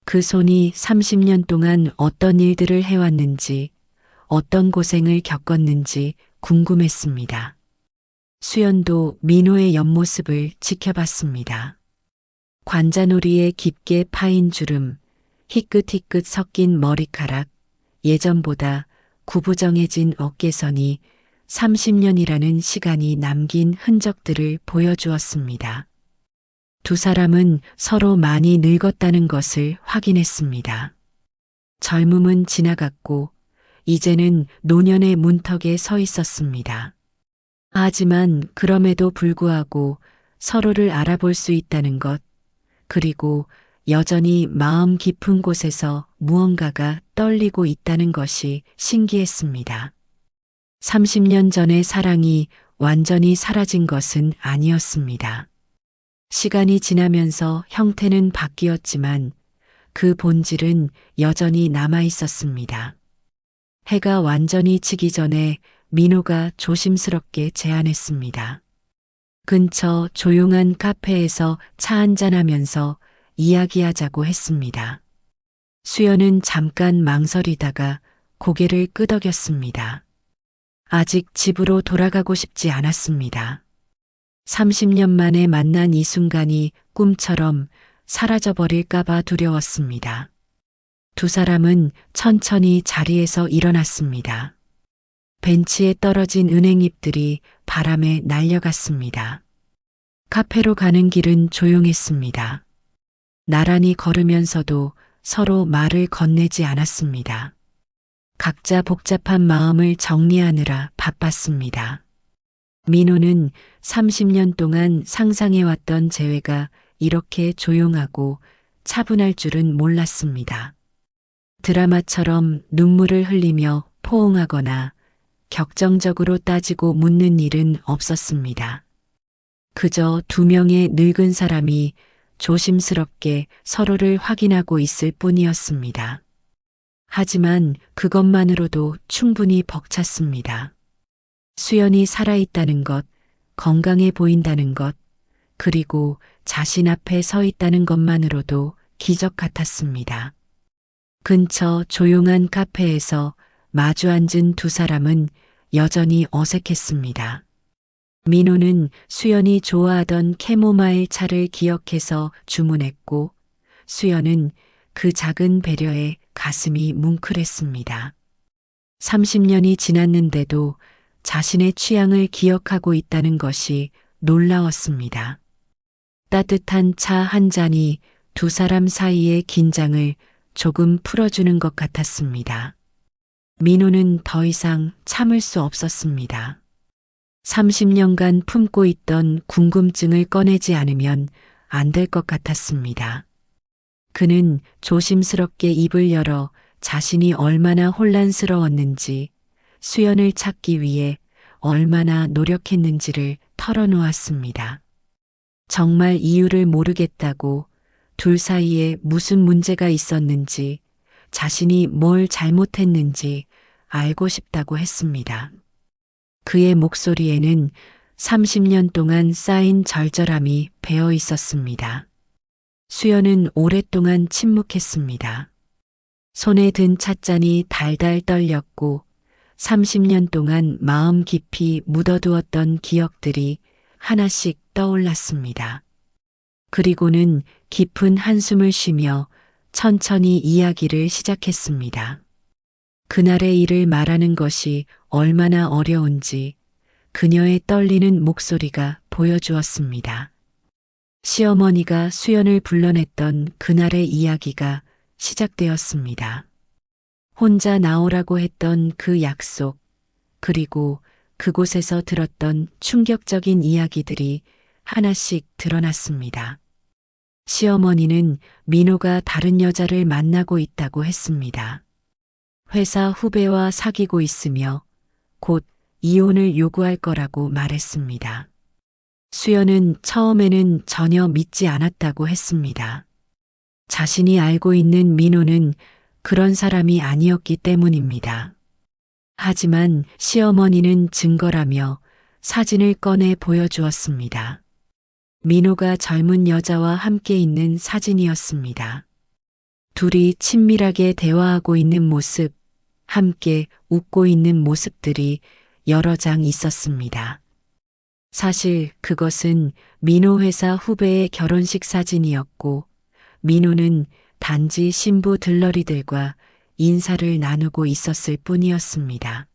[SPEAKER 1] 그 손이 30년 동안 어떤 일들을 해왔는지, 어떤 고생을 겪었는지 궁금했습니다. 수연도 민호의 옆모습을 지켜봤습니다. 관자놀이에 깊게 파인 주름, 희끗희끗 섞인 머리카락, 예전보다 구부정해진 어깨선이 30년이라는 시간이 남긴 흔적들을 보여주었습니다. 두 사람은 서로 많이 늙었다는 것을 확인했습니다. 젊음은 지나갔고 이제는 노년의 문턱에 서 있었습니다. 하지만 그럼에도 불구하고 서로를 알아볼 수 있다는 것, 그리고 여전히 마음 깊은 곳에서 무언가가 떨리고 있다는 것이 신기했습니다. 30년 전의 사랑이 완전히 사라진 것은 아니었습니다. 시간이 지나면서 형태는 바뀌었지만 그 본질은 여전히 남아 있었습니다. 해가 완전히 지기 전에 민호가 조심스럽게 제안했습니다. 근처 조용한 카페에서 차 한잔하면서 이야기하자고 했습니다. 수연은 잠깐 망설이다가 고개를 끄덕였습니다. 아직 집으로 돌아가고 싶지 않았습니다. 30년 만에 만난 이 순간이 꿈처럼 사라져버릴까봐 두려웠습니다. 두 사람은 천천히 자리에서 일어났습니다. 벤치에 떨어진 은행잎들이 바람에 날려갔습니다. 카페로 가는 길은 조용했습니다. 나란히 걸으면서도 서로 말을 건네지 않았습니다. 각자 복잡한 마음을 정리하느라 바빴습니다. 민호는 30년 동안 상상해왔던 재회가 이렇게 조용하고 차분할 줄은 몰랐습니다. 드라마처럼 눈물을 흘리며 포옹하거나 격정적으로 따지고 묻는 일은 없었습니다. 그저 두 명의 늙은 사람이 조심스럽게 서로를 확인하고 있을 뿐이었습니다. 하지만 그것만으로도 충분히 벅찼습니다. 수연이 살아있다는 것, 건강해 보인다는 것, 그리고 자신 앞에 서 있다는 것만으로도 기적 같았습니다. 근처 조용한 카페에서 마주 앉은 두 사람은 여전히 어색했습니다. 민호는 수연이 좋아하던 캐모마일 차를 기억해서 주문했고 수연은 그 작은 배려에 가슴이 뭉클했습니다. 30년이 지났는데도 자신의 취향을 기억하고 있다는 것이 놀라웠습니다. 따뜻한 차 한 잔이 두 사람 사이의 긴장을 조금 풀어주는 것 같았습니다. 민호는 더 이상 참을 수 없었습니다. 30년간 품고 있던 궁금증을 꺼내지 않으면 안 될 것 같았습니다. 그는 조심스럽게 입을 열어 자신이 얼마나 혼란스러웠는지, 수연을 찾기 위해 얼마나 노력했는지를 털어놓았습니다. 정말 이유를 모르겠다고, 둘 사이에 무슨 문제가 있었는지, 자신이 뭘 잘못했는지 알고 싶다고 했습니다. 그의 목소리에는 30년 동안 쌓인 절절함이 배어 있었습니다. 수연은 오랫동안 침묵했습니다. 손에 든 찻잔이 달달 떨렸고 30년 동안 마음 깊이 묻어두었던 기억들이 하나씩 떠올랐습니다. 그리고는 깊은 한숨을 쉬며 천천히 이야기를 시작했습니다. 그날의 일을 말하는 것이 얼마나 어려운지 그녀의 떨리는 목소리가 보여주었습니다. 시어머니가 수연을 불러냈던 그날의 이야기가 시작되었습니다. 혼자 나오라고 했던 그 약속, 그리고 그곳에서 들었던 충격적인 이야기들이 하나씩 드러났습니다. 시어머니는 민호가 다른 여자를 만나고 있다고 했습니다. 회사 후배와 사귀고 있으며 곧 이혼을 요구할 거라고 말했습니다. 수연은 처음에는 전혀 믿지 않았다고 했습니다. 자신이 알고 있는 민호는 그런 사람이 아니었기 때문입니다. 하지만 시어머니는 증거라며 사진을 꺼내 보여주었습니다. 민호가 젊은 여자와 함께 있는 사진이었습니다. 둘이 친밀하게 대화하고 있는 모습, 함께 웃고 있는 모습들이 여러 장 있었습니다. 사실 그것은 민호 회사 후배의 결혼식 사진이었고, 민호는 단지 신부 들러리들과 인사를 나누고 있었을 뿐이었습니다.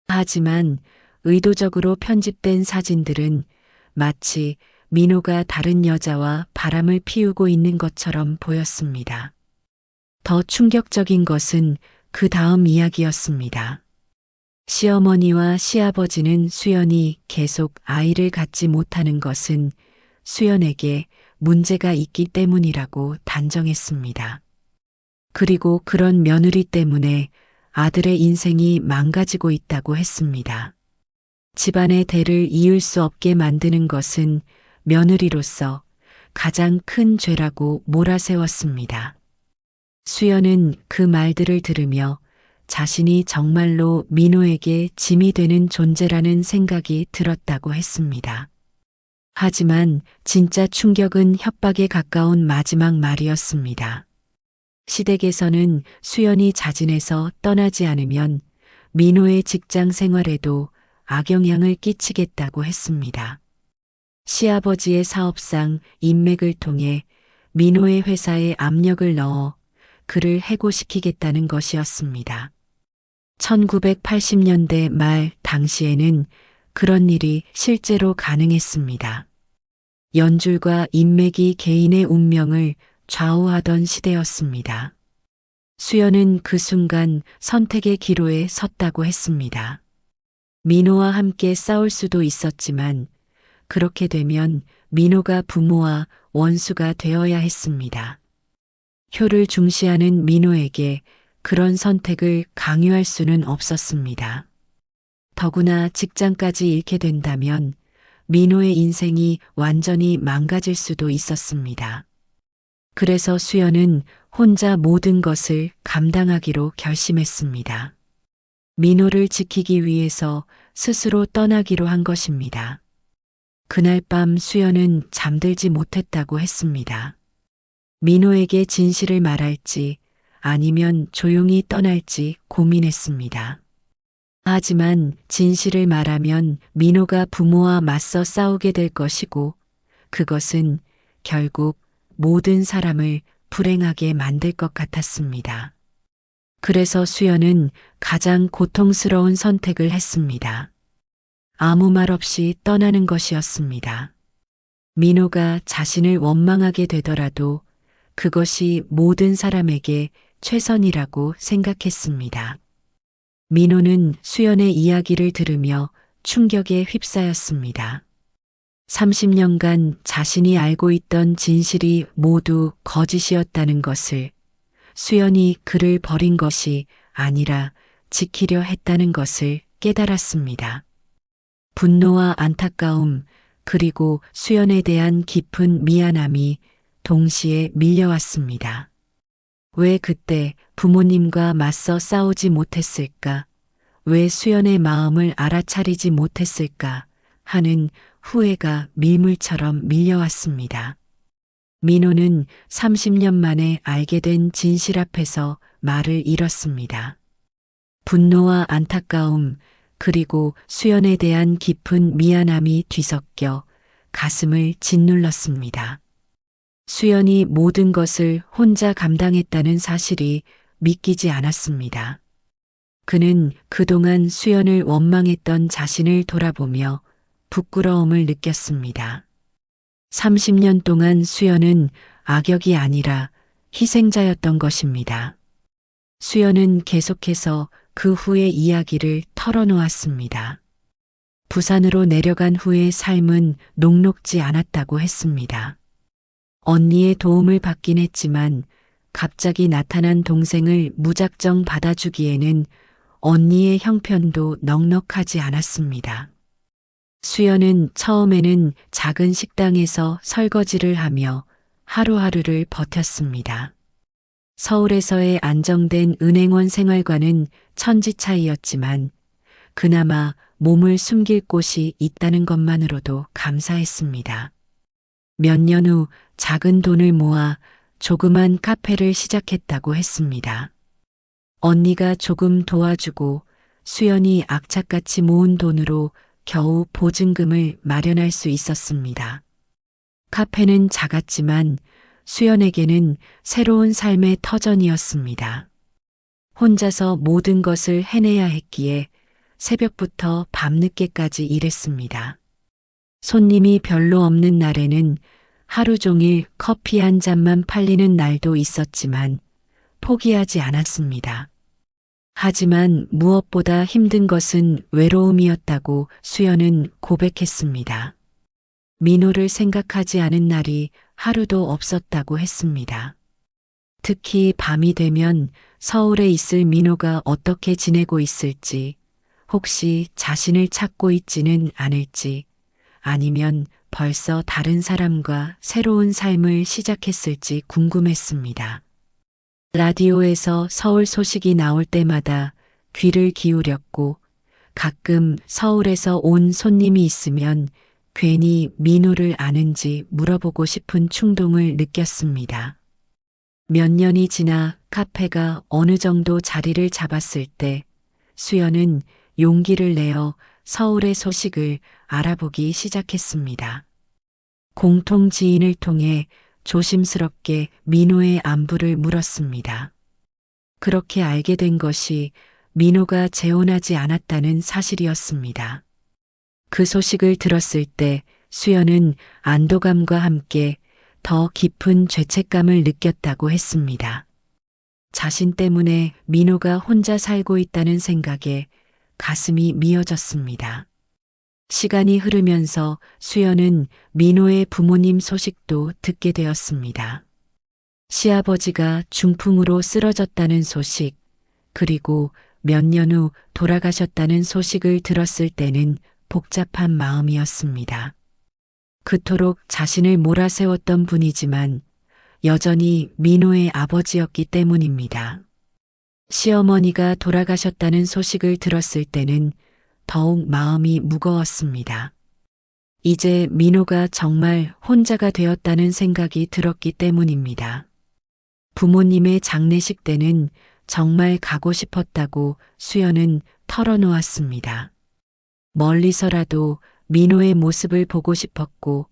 [SPEAKER 1] 하지만 의도적으로 편집된 사진들은 마치 민호가 다른 여자와 바람을 피우고 있는 것처럼 보였습니다. 더 충격적인 것은 그 다음 이야기였습니다. 시어머니와 시아버지는 수연이 계속 아이를 갖지 못하는 것은 수연에게 문제가 있기 때문이라고 단정했습니다. 그리고 그런 며느리 때문에 아들의 인생이 망가지고 있다고 했습니다. 집안의 대를 이을 수 없게 만드는 것은 며느리로서 가장 큰 죄라고 몰아세웠습니다. 수연은 그 말들을 들으며 자신이 정말로 민호에게 짐이 되는 존재라는 생각이 들었다고 했습니다. 하지만 진짜 충격은 협박에 가까운 마지막 말이었습니다. 시댁에서는 수연이 자진해서 떠나지 않으면 민호의 직장 생활에도 악영향을 끼치겠다고 했습니다. 시아버지의 사업상 인맥을 통해 민호의 회사에 압력을 넣어 그를 해고시키겠다는 것이었습니다. 1980년대 말 당시에는 그런 일이 실제로 가능했습니다. 연줄과 인맥이 개인의 운명을 좌우하던 시대였습니다. 수연은 그 순간 선택의 기로에 섰다고 했습니다. 민호와 함께 싸울 수도 있었지만 그렇게 되면 민호가 부모와 원수가 되어야 했습니다. 효를 중시하는 민호에게 그런 선택을 강요할 수는 없었습니다. 더구나 직장까지 잃게 된다면 민호의 인생이 완전히 망가질 수도 있었습니다. 그래서 수연은 혼자 모든 것을 감당하기로 결심했습니다. 민호를 지키기 위해서 스스로 떠나기로 한 것입니다. 그날 밤 수연은 잠들지 못했다고 했습니다. 민호에게 진실을 말할지 아니면 조용히 떠날지 고민했습니다. 하지만 진실을 말하면 민호가 부모와 맞서 싸우게 될 것이고 그것은 결국 모든 사람을 불행하게 만들 것 같았습니다. 그래서 수연은 가장 고통스러운 선택을 했습니다. 아무 말 없이 떠나는 것이었습니다. 민호가 자신을 원망하게 되더라도 그것이 모든 사람에게 최선이라고 생각했습니다. 민호는 수연의 이야기를 들으며 충격에 휩싸였습니다. 30년간 자신이 알고 있던 진실이 모두 거짓이었다는 것을, 수연이 그를 버린 것이 아니라 지키려 했다는 것을 깨달았습니다. 분노와 안타까움, 그리고 수연에 대한 깊은 미안함이 동시에 밀려왔습니다. 왜 그때 부모님과 맞서 싸우지 못했을까? 왜 수연의 마음을 알아차리지 못했을까? 하는 후회가 밀물처럼 밀려왔습니다. 민호는 30년 만에 알게 된 진실 앞에서 말을 잃었습니다. 분노와 안타까움, 그리고 수연에 대한 깊은 미안함이 뒤섞여 가슴을 짓눌렀습니다. 수연이 모든 것을 혼자 감당했다는 사실이 믿기지 않았습니다. 그는 그동안 수연을 원망했던 자신을 돌아보며 부끄러움을 느꼈습니다. 30년 동안 수연은 악역이 아니라 희생자였던 것입니다. 수연은 계속해서 그 후의 이야기를 털어놓았습니다. 부산으로 내려간 후의 삶은 녹록지 않았다고 했습니다. 언니의 도움을 받긴 했지만 갑자기 나타난 동생을 무작정 받아주기에는 언니의 형편도 넉넉하지 않았습니다. 수연은 처음에는 작은 식당에서 설거지를 하며 하루하루를 버텼습니다. 서울에서의 안정된 은행원 생활과는 천지 차이였지만 그나마 몸을 숨길 곳이 있다는 것만으로도 감사했습니다. 몇 년 후 작은 돈을 모아 조그만 카페를 시작했다고 했습니다. 언니가 조금 도와주고 수연이 악착같이 모은 돈으로 겨우 보증금을 마련할 수 있었습니다. 카페는 작았지만 수연에게는 새로운 삶의 터전이었습니다. 혼자서 모든 것을 해내야 했기에 새벽부터 밤늦게까지 일했습니다. 손님이 별로 없는 날에는 하루 종일 커피 한 잔만 팔리는 날도 있었지만 포기하지 않았습니다. 하지만 무엇보다 힘든 것은 외로움이었다고 수연은 고백했습니다. 민호를 생각하지 않은 날이 하루도 없었다고 했습니다. 특히 밤이 되면 서울에 있을 민호가 어떻게 지내고 있을지, 혹시 자신을 찾고 있지는 않을지, 아니면 벌써 다른 사람과 새로운 삶을 시작했을지 궁금했습니다. 라디오에서 서울 소식이 나올 때마다 귀를 기울였고 가끔 서울에서 온 손님이 있으면 괜히 민호를 아는지 물어보고 싶은 충동을 느꼈습니다. 몇 년이 지나 카페가 어느 정도 자리를 잡았을 때 수연은 용기를 내어 서울의 소식을 알아보기 시작했습니다. 공통 지인을 통해 조심스럽게 민호의 안부를 물었습니다. 그렇게 알게 된 것이 민호가 재혼하지 않았다는 사실이었습니다. 그 소식을 들었을 때 수연은 안도감과 함께 더 깊은 죄책감을 느꼈다고 했습니다. 자신 때문에 민호가 혼자 살고 있다는 생각에 가슴이 미어졌습니다. 시간이 흐르면서 수연은 민호의 부모님 소식도 듣게 되었습니다. 시아버지가 중풍으로 쓰러졌다는 소식, 그리고 몇 년 후 돌아가셨다는 소식을 들었을 때는 복잡한 마음이었습니다. 그토록 자신을 몰아세웠던 분이지만 여전히 민호의 아버지였기 때문입니다. 시어머니가 돌아가셨다는 소식을 들었을 때는 더욱 마음이 무거웠습니다. 이제 민호가 정말 혼자가 되었다는 생각이 들었기 때문입니다. 부모님의 장례식 때는 정말 가고 싶었다고 수연은 털어놓았습니다. 멀리서라도 민호의 모습을 보고 싶었고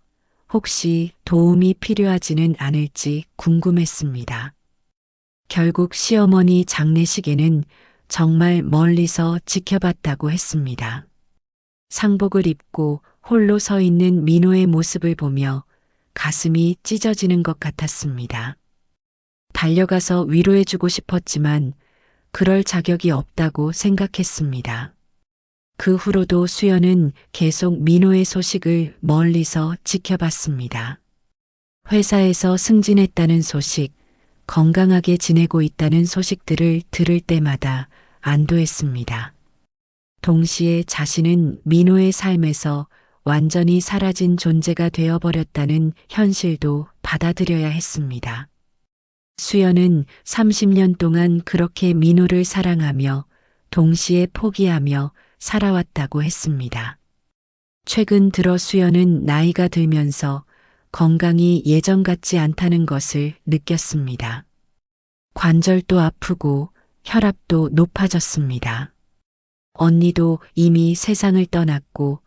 [SPEAKER 1] 혹시 도움이 필요하지는 않을지 궁금했습니다. 결국 시어머니 장례식에는 정말 멀리서 지켜봤다고 했습니다. 상복을 입고 홀로 서 있는 민호의 모습을 보며 가슴이 찢어지는 것 같았습니다. 달려가서 위로해주고 싶었지만 그럴 자격이 없다고 생각했습니다. 그 후로도 수연은 계속 민호의 소식을 멀리서 지켜봤습니다. 회사에서 승진했다는 소식, 건강하게 지내고 있다는 소식들을 들을 때마다 안도했습니다. 동시에 자신은 민호의 삶에서 완전히 사라진 존재가 되어버렸다는 현실도 받아들여야 했습니다. 수연은 30년 동안 그렇게 민호를 사랑하며 동시에 포기하며 살아왔다고 했습니다. 최근 들어 수연은 나이가 들면서 건강이 예전 같지 않다는 것을 느꼈습니다. 관절도 아프고 혈압도 높아졌습니다. 언니도 이미 세상을 떠났고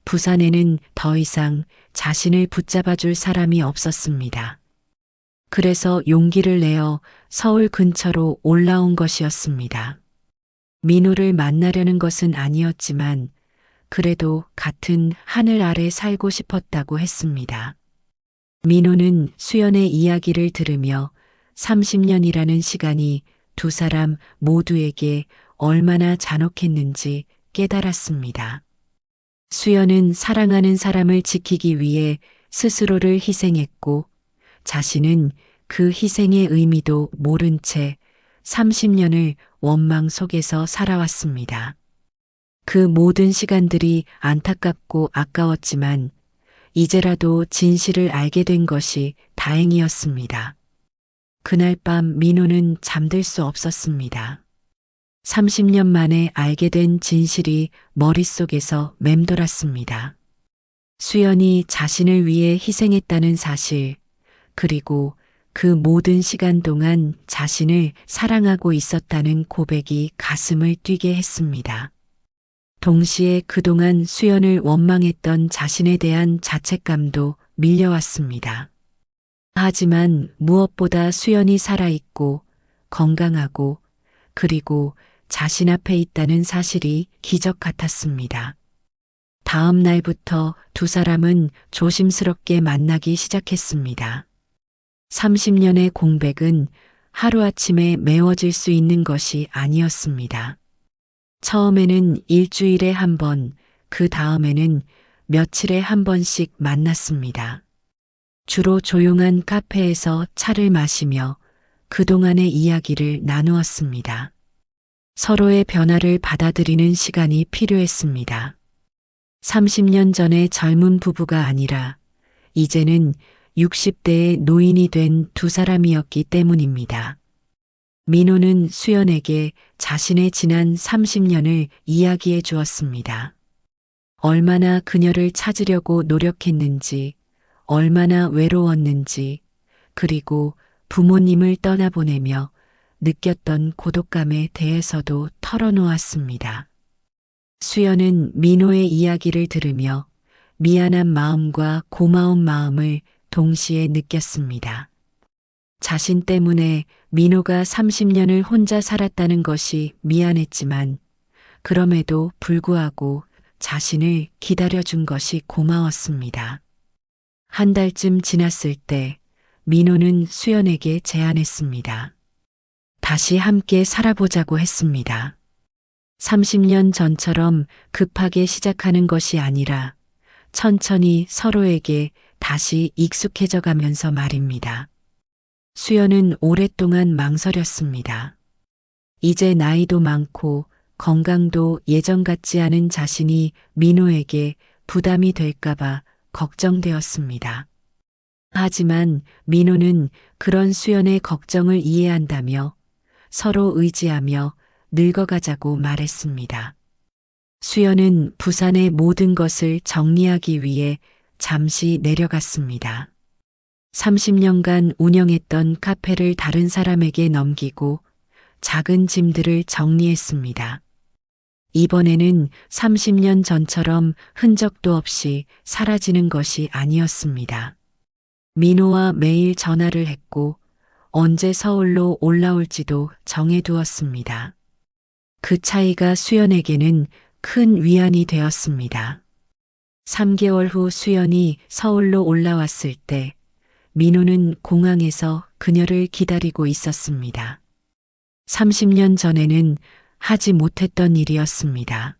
[SPEAKER 1] 부산에는 더 이상 자신을 붙잡아줄 사람이 없었습니다. 그래서 용기를 내어 서울 근처로 올라온 것이었습니다. 민호를 만나려는 것은 아니었지만 그래도 같은 하늘 아래 살고 싶었다고 했습니다. 민호는 수연의 이야기를 들으며 30년이라는 시간이 두 사람 모두에게 얼마나 잔혹했는지 깨달았습니다. 수연은 사랑하는 사람을 지키기 위해 스스로를 희생했고 자신은 그 희생의 의미도 모른 채 30년을 원망 속에서 살아왔습니다. 그 모든 시간들이 안타깝고 아까웠지만 이제라도 진실을 알게 된 것이 다행이었습니다. 그날 밤 민호는 잠들 수 없었습니다. 30년 만에 알게 된 진실이 머릿속에서 맴돌았습니다. 수연이 자신을 위해 희생했다는 사실, 그리고 그 모든 시간 동안 자신을 사랑하고 있었다는 고백이 가슴을 뛰게 했습니다. 동시에 그동안 수연을 원망했던 자신에 대한 자책감도 밀려왔습니다. 하지만 무엇보다 수연이 살아있고 건강하고 그리고 자신 앞에 있다는 사실이 기적 같았습니다. 다음 날부터 두 사람은 조심스럽게 만나기 시작했습니다. 30년의 공백은 하루아침에 메워질 수 있는 것이 아니었습니다. 처음에는 일주일에 한 번, 그 다음에는 며칠에 한 번씩 만났습니다. 주로 조용한 카페에서 차를 마시며 그동안의 이야기를 나누었습니다. 서로의 변화를 받아들이는 시간이 필요했습니다. 30년 전의 젊은 부부가 아니라 이제는 60대의 노인이 된 두 사람이었기 때문입니다. 민호는 수연에게 자신의 지난 30년을 이야기해 주었습니다. 얼마나 그녀를 찾으려고 노력했는지, 얼마나 외로웠는지, 그리고 부모님을 떠나보내며 느꼈던 고독감에 대해서도 털어놓았습니다. 수연은 민호의 이야기를 들으며 미안한 마음과 고마운 마음을 동시에 느꼈습니다. 자신 때문에 민호가 30년을 혼자 살았다는 것이 미안했지만 그럼에도 불구하고 자신을 기다려준 것이 고마웠습니다. 한 달쯤 지났을 때 민호는 수연에게 제안했습니다. 다시 함께 살아보자고 했습니다. 30년 전처럼 급하게 시작하는 것이 아니라 천천히 서로에게 다시 익숙해져 가면서 말입니다. 수연은 오랫동안 망설였습니다. 이제 나이도 많고 건강도 예전 같지 않은 자신이 민호에게 부담이 될까봐 걱정되었습니다. 하지만 민호는 그런 수연의 걱정을 이해한다며 서로 의지하며 늙어가자고 말했습니다. 수연은 부산의 모든 것을 정리하기 위해 잠시 내려갔습니다. 30년간 운영했던 카페를 다른 사람에게 넘기고 작은 짐들을 정리했습니다. 이번에는 30년 전처럼 흔적도 없이 사라지는 것이 아니었습니다. 민호와 매일 전화를 했고 언제 서울로 올라올지도 정해두었습니다. 그 차이가 수연에게는 큰 위안이 되었습니다. 3개월 후 수연이 서울로 올라왔을 때 민호는 공항에서 그녀를 기다리고 있었습니다. 30년 전에는 하지 못했던 일이었습니다.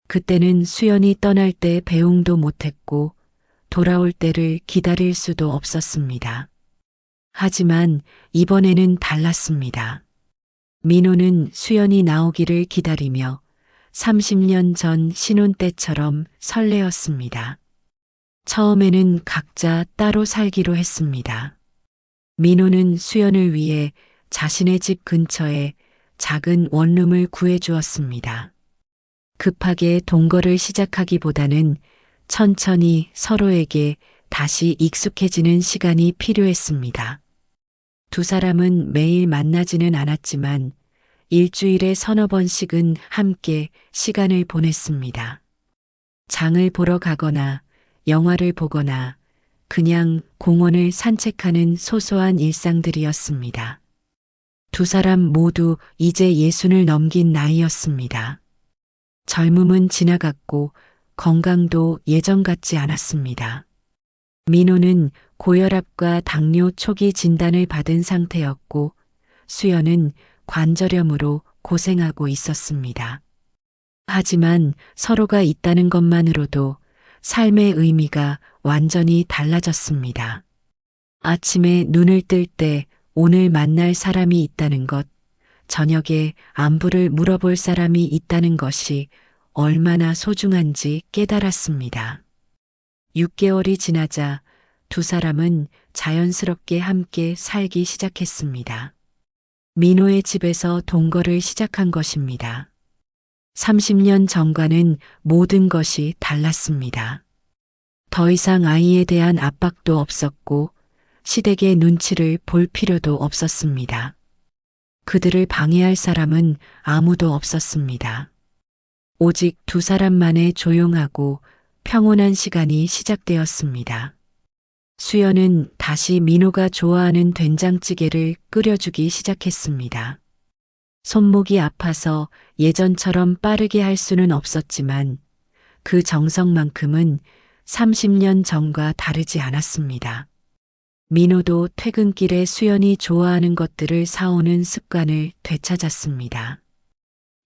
[SPEAKER 1] 그때는 수연이 떠날 때 배웅도 못했고 돌아올 때를 기다릴 수도 없었습니다. 하지만 이번에는 달랐습니다. 민호는 수연이 나오기를 기다리며 30년 전 신혼 때처럼 설레었습니다. 처음에는 각자 따로 살기로 했습니다. 민호는 수연을 위해 자신의 집 근처에 작은 원룸을 구해주었습니다. 급하게 동거를 시작하기보다는 천천히 서로에게 다시 익숙해지는 시간이 필요했습니다. 두 사람은 매일 만나지는 않았지만 일주일에 서너 번씩은 함께 시간을 보냈습니다. 장을 보러 가거나 영화를 보거나 그냥 공원을 산책하는 소소한 일상들이었습니다. 두 사람 모두 이제 예순을 넘긴 나이였습니다. 젊음은 지나갔고 건강도 예전 같지 않았습니다. 민호는 고혈압과 당뇨 초기 진단을 받은 상태였고 수연은 관절염으로 고생하고 있었습니다. 하지만 서로가 있다는 것만으로도 삶의 의미가 완전히 달라졌습니다. 아침에 눈을 뜰 때 오늘 만날 사람이 있다는 것, 저녁에 안부를 물어볼 사람이 있다는 것이 얼마나 소중한지 깨달았습니다. 6개월이 지나자 두 사람은 자연스럽게 함께 살기 시작했습니다. 민호의 집에서 동거를 시작한 것입니다. 30년 전과는 모든 것이 달랐습니다. 더 이상 아이에 대한 압박도 없었고 시댁의 눈치를 볼 필요도 없었습니다. 그들을 방해할 사람은 아무도 없었습니다. 오직 두 사람만의 조용하고 평온한 시간이 시작되었습니다. 수연은 다시 민호가 좋아하는 된장찌개를 끓여주기 시작했습니다. 손목이 아파서 예전처럼 빠르게 할 수는 없었지만 그 정성만큼은 30년 전과 다르지 않았습니다. 민호도 퇴근길에 수연이 좋아하는 것들을 사오는 습관을 되찾았습니다.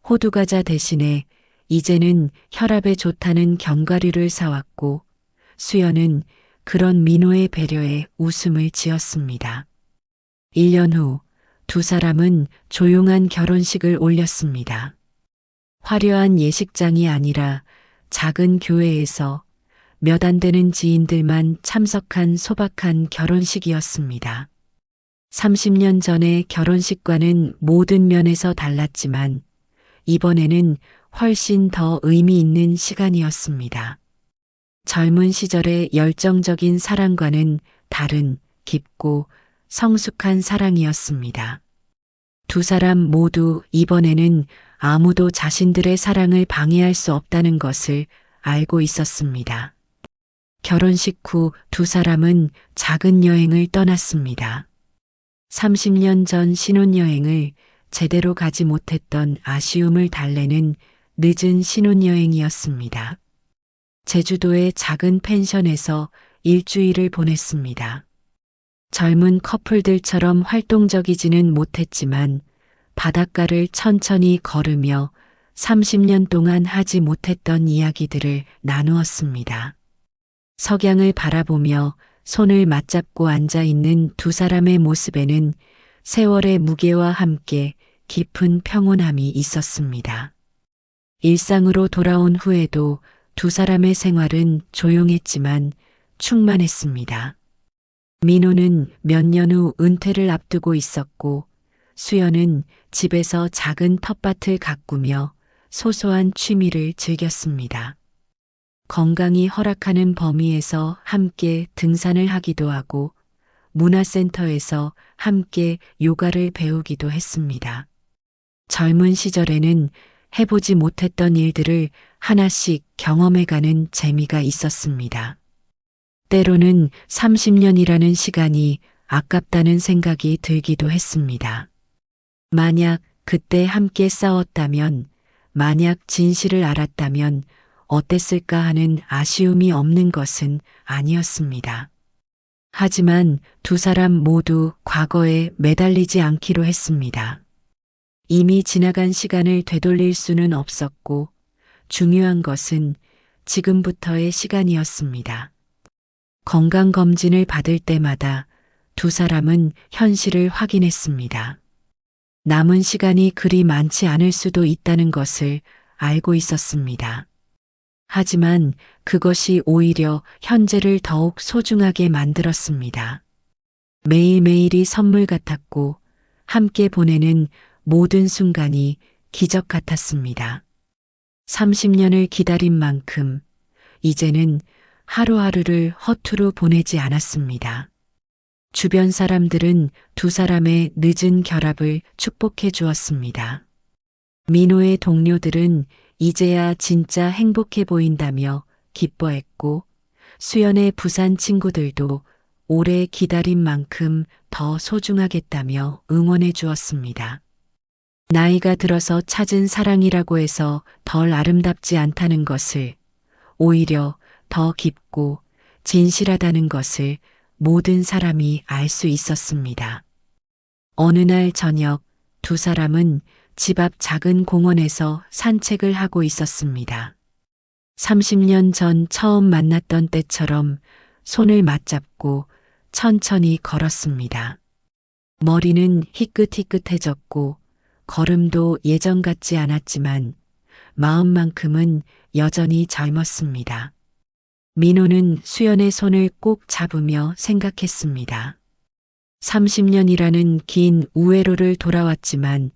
[SPEAKER 1] 호두과자 대신에 이제는 혈압에 좋다는 견과류를 사왔고 수연은 그런 민호의 배려에 웃음을 지었습니다. 1년 후 두 사람은 조용한 결혼식을 올렸습니다. 화려한 예식장이 아니라 작은 교회에서 몇 안 되는 지인들만 참석한 소박한 결혼식이었습니다. 30년 전의 결혼식과는 모든 면에서 달랐지만 이번에는 훨씬 더 의미 있는 시간이었습니다. 젊은 시절의 열정적인 사랑과는 다른 깊고 성숙한 사랑이었습니다. 두 사람 모두 이번에는 아무도 자신들의 사랑을 방해할 수 없다는 것을 알고 있었습니다. 결혼식 후 두 사람은 작은 여행을 떠났습니다. 30년 전 신혼여행을 제대로 가지 못했던 아쉬움을 달래는 늦은 신혼여행이었습니다. 제주도의 작은 펜션에서 일주일을 보냈습니다. 젊은 커플들처럼 활동적이지는 못했지만 바닷가를 천천히 걸으며 30년 동안 하지 못했던 이야기들을 나누었습니다. 석양을 바라보며 손을 맞잡고 앉아 있는 두 사람의 모습에는 세월의 무게와 함께 깊은 평온함이 있었습니다. 일상으로 돌아온 후에도 두 사람의 생활은 조용했지만 충만했습니다. 민호는 몇 년 후 은퇴를 앞두고 있었고 수연은 집에서 작은 텃밭을 가꾸며 소소한 취미를 즐겼습니다. 건강이 허락하는 범위에서 함께 등산을 하기도 하고 문화센터에서 함께 요가를 배우기도 했습니다. 젊은 시절에는 해보지 못했던 일들을 하나씩 경험해가는 재미가 있었습니다. 때로는 30년이라는 시간이 아깝다는 생각이 들기도 했습니다. 만약 그때 함께 싸웠다면, 만약 진실을 알았다면 어땠을까 하는 아쉬움이 없는 것은 아니었습니다. 하지만 두 사람 모두 과거에 매달리지 않기로 했습니다. 이미 지나간 시간을 되돌릴 수는 없었고 중요한 것은 지금부터의 시간이었습니다. 건강검진을 받을 때마다 두 사람은 현실을 확인했습니다. 남은 시간이 그리 많지 않을 수도 있다는 것을 알고 있었습니다. 하지만 그것이 오히려 현재를 더욱 소중하게 만들었습니다. 매일매일이 선물 같았고 함께 보내는 모든 순간이 기적 같았습니다. 30년을 기다린 만큼 이제는 하루하루를 허투루 보내지 않았습니다. 주변 사람들은 두 사람의 늦은 결합을 축복해 주었습니다. 민호의 동료들은 이제야 진짜 행복해 보인다며 기뻐했고 수연의 부산 친구들도 오래 기다린 만큼 더 소중하겠다며 응원해 주었습니다. 나이가 들어서 찾은 사랑이라고 해서 덜 아름답지 않다는 것을, 오히려 더 깊고 진실하다는 것을 모든 사람이 알 수 있었습니다. 어느 날 저녁 두 사람은 집 앞 작은 공원에서 산책을 하고 있었습니다. 30년 전 처음 만났던 때처럼 손을 맞잡고 천천히 걸었습니다. 머리는 희끗희끗해졌고 걸음도 예전 같지 않았지만 마음만큼은 여전히 젊었습니다. 민호는 수연의 손을 꼭 잡으며 생각했습니다. 30년이라는 긴 우회로를 돌아왔지만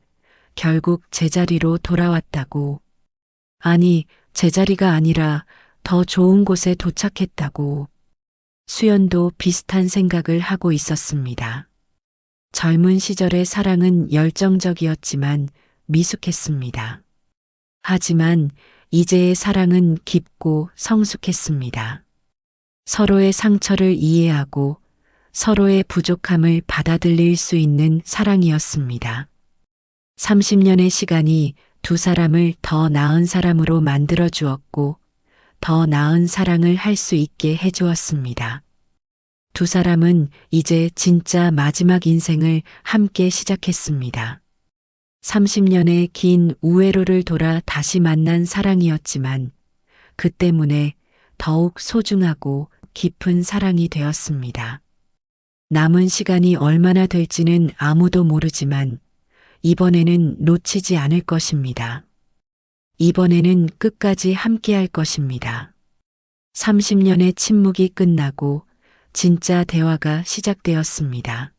[SPEAKER 1] 결국 제자리로 돌아왔다고. 아니, 제자리가 아니라 더 좋은 곳에 도착했다고. 수연도 비슷한 생각을 하고 있었습니다. 젊은 시절의 사랑은 열정적이었지만 미숙했습니다. 하지만 이제의 사랑은 깊고 성숙했습니다. 서로의 상처를 이해하고 서로의 부족함을 받아들일 수 있는 사랑이었습니다. 30년의 시간이 두 사람을 더 나은 사람으로 만들어 주었고 더 나은 사랑을 할 수 있게 해주었습니다. 두 사람은 이제 진짜 마지막 인생을 함께 시작했습니다. 30년의 긴 우회로를 돌아 다시 만난 사랑이었지만 그 때문에 더욱 소중하고 깊은 사랑이 되었습니다. 남은 시간이 얼마나 될지는 아무도 모르지만 이번에는 놓치지 않을 것입니다. 이번에는 끝까지 함께 할 것입니다. 30년의 침묵이 끝나고 진짜 대화가 시작되었습니다.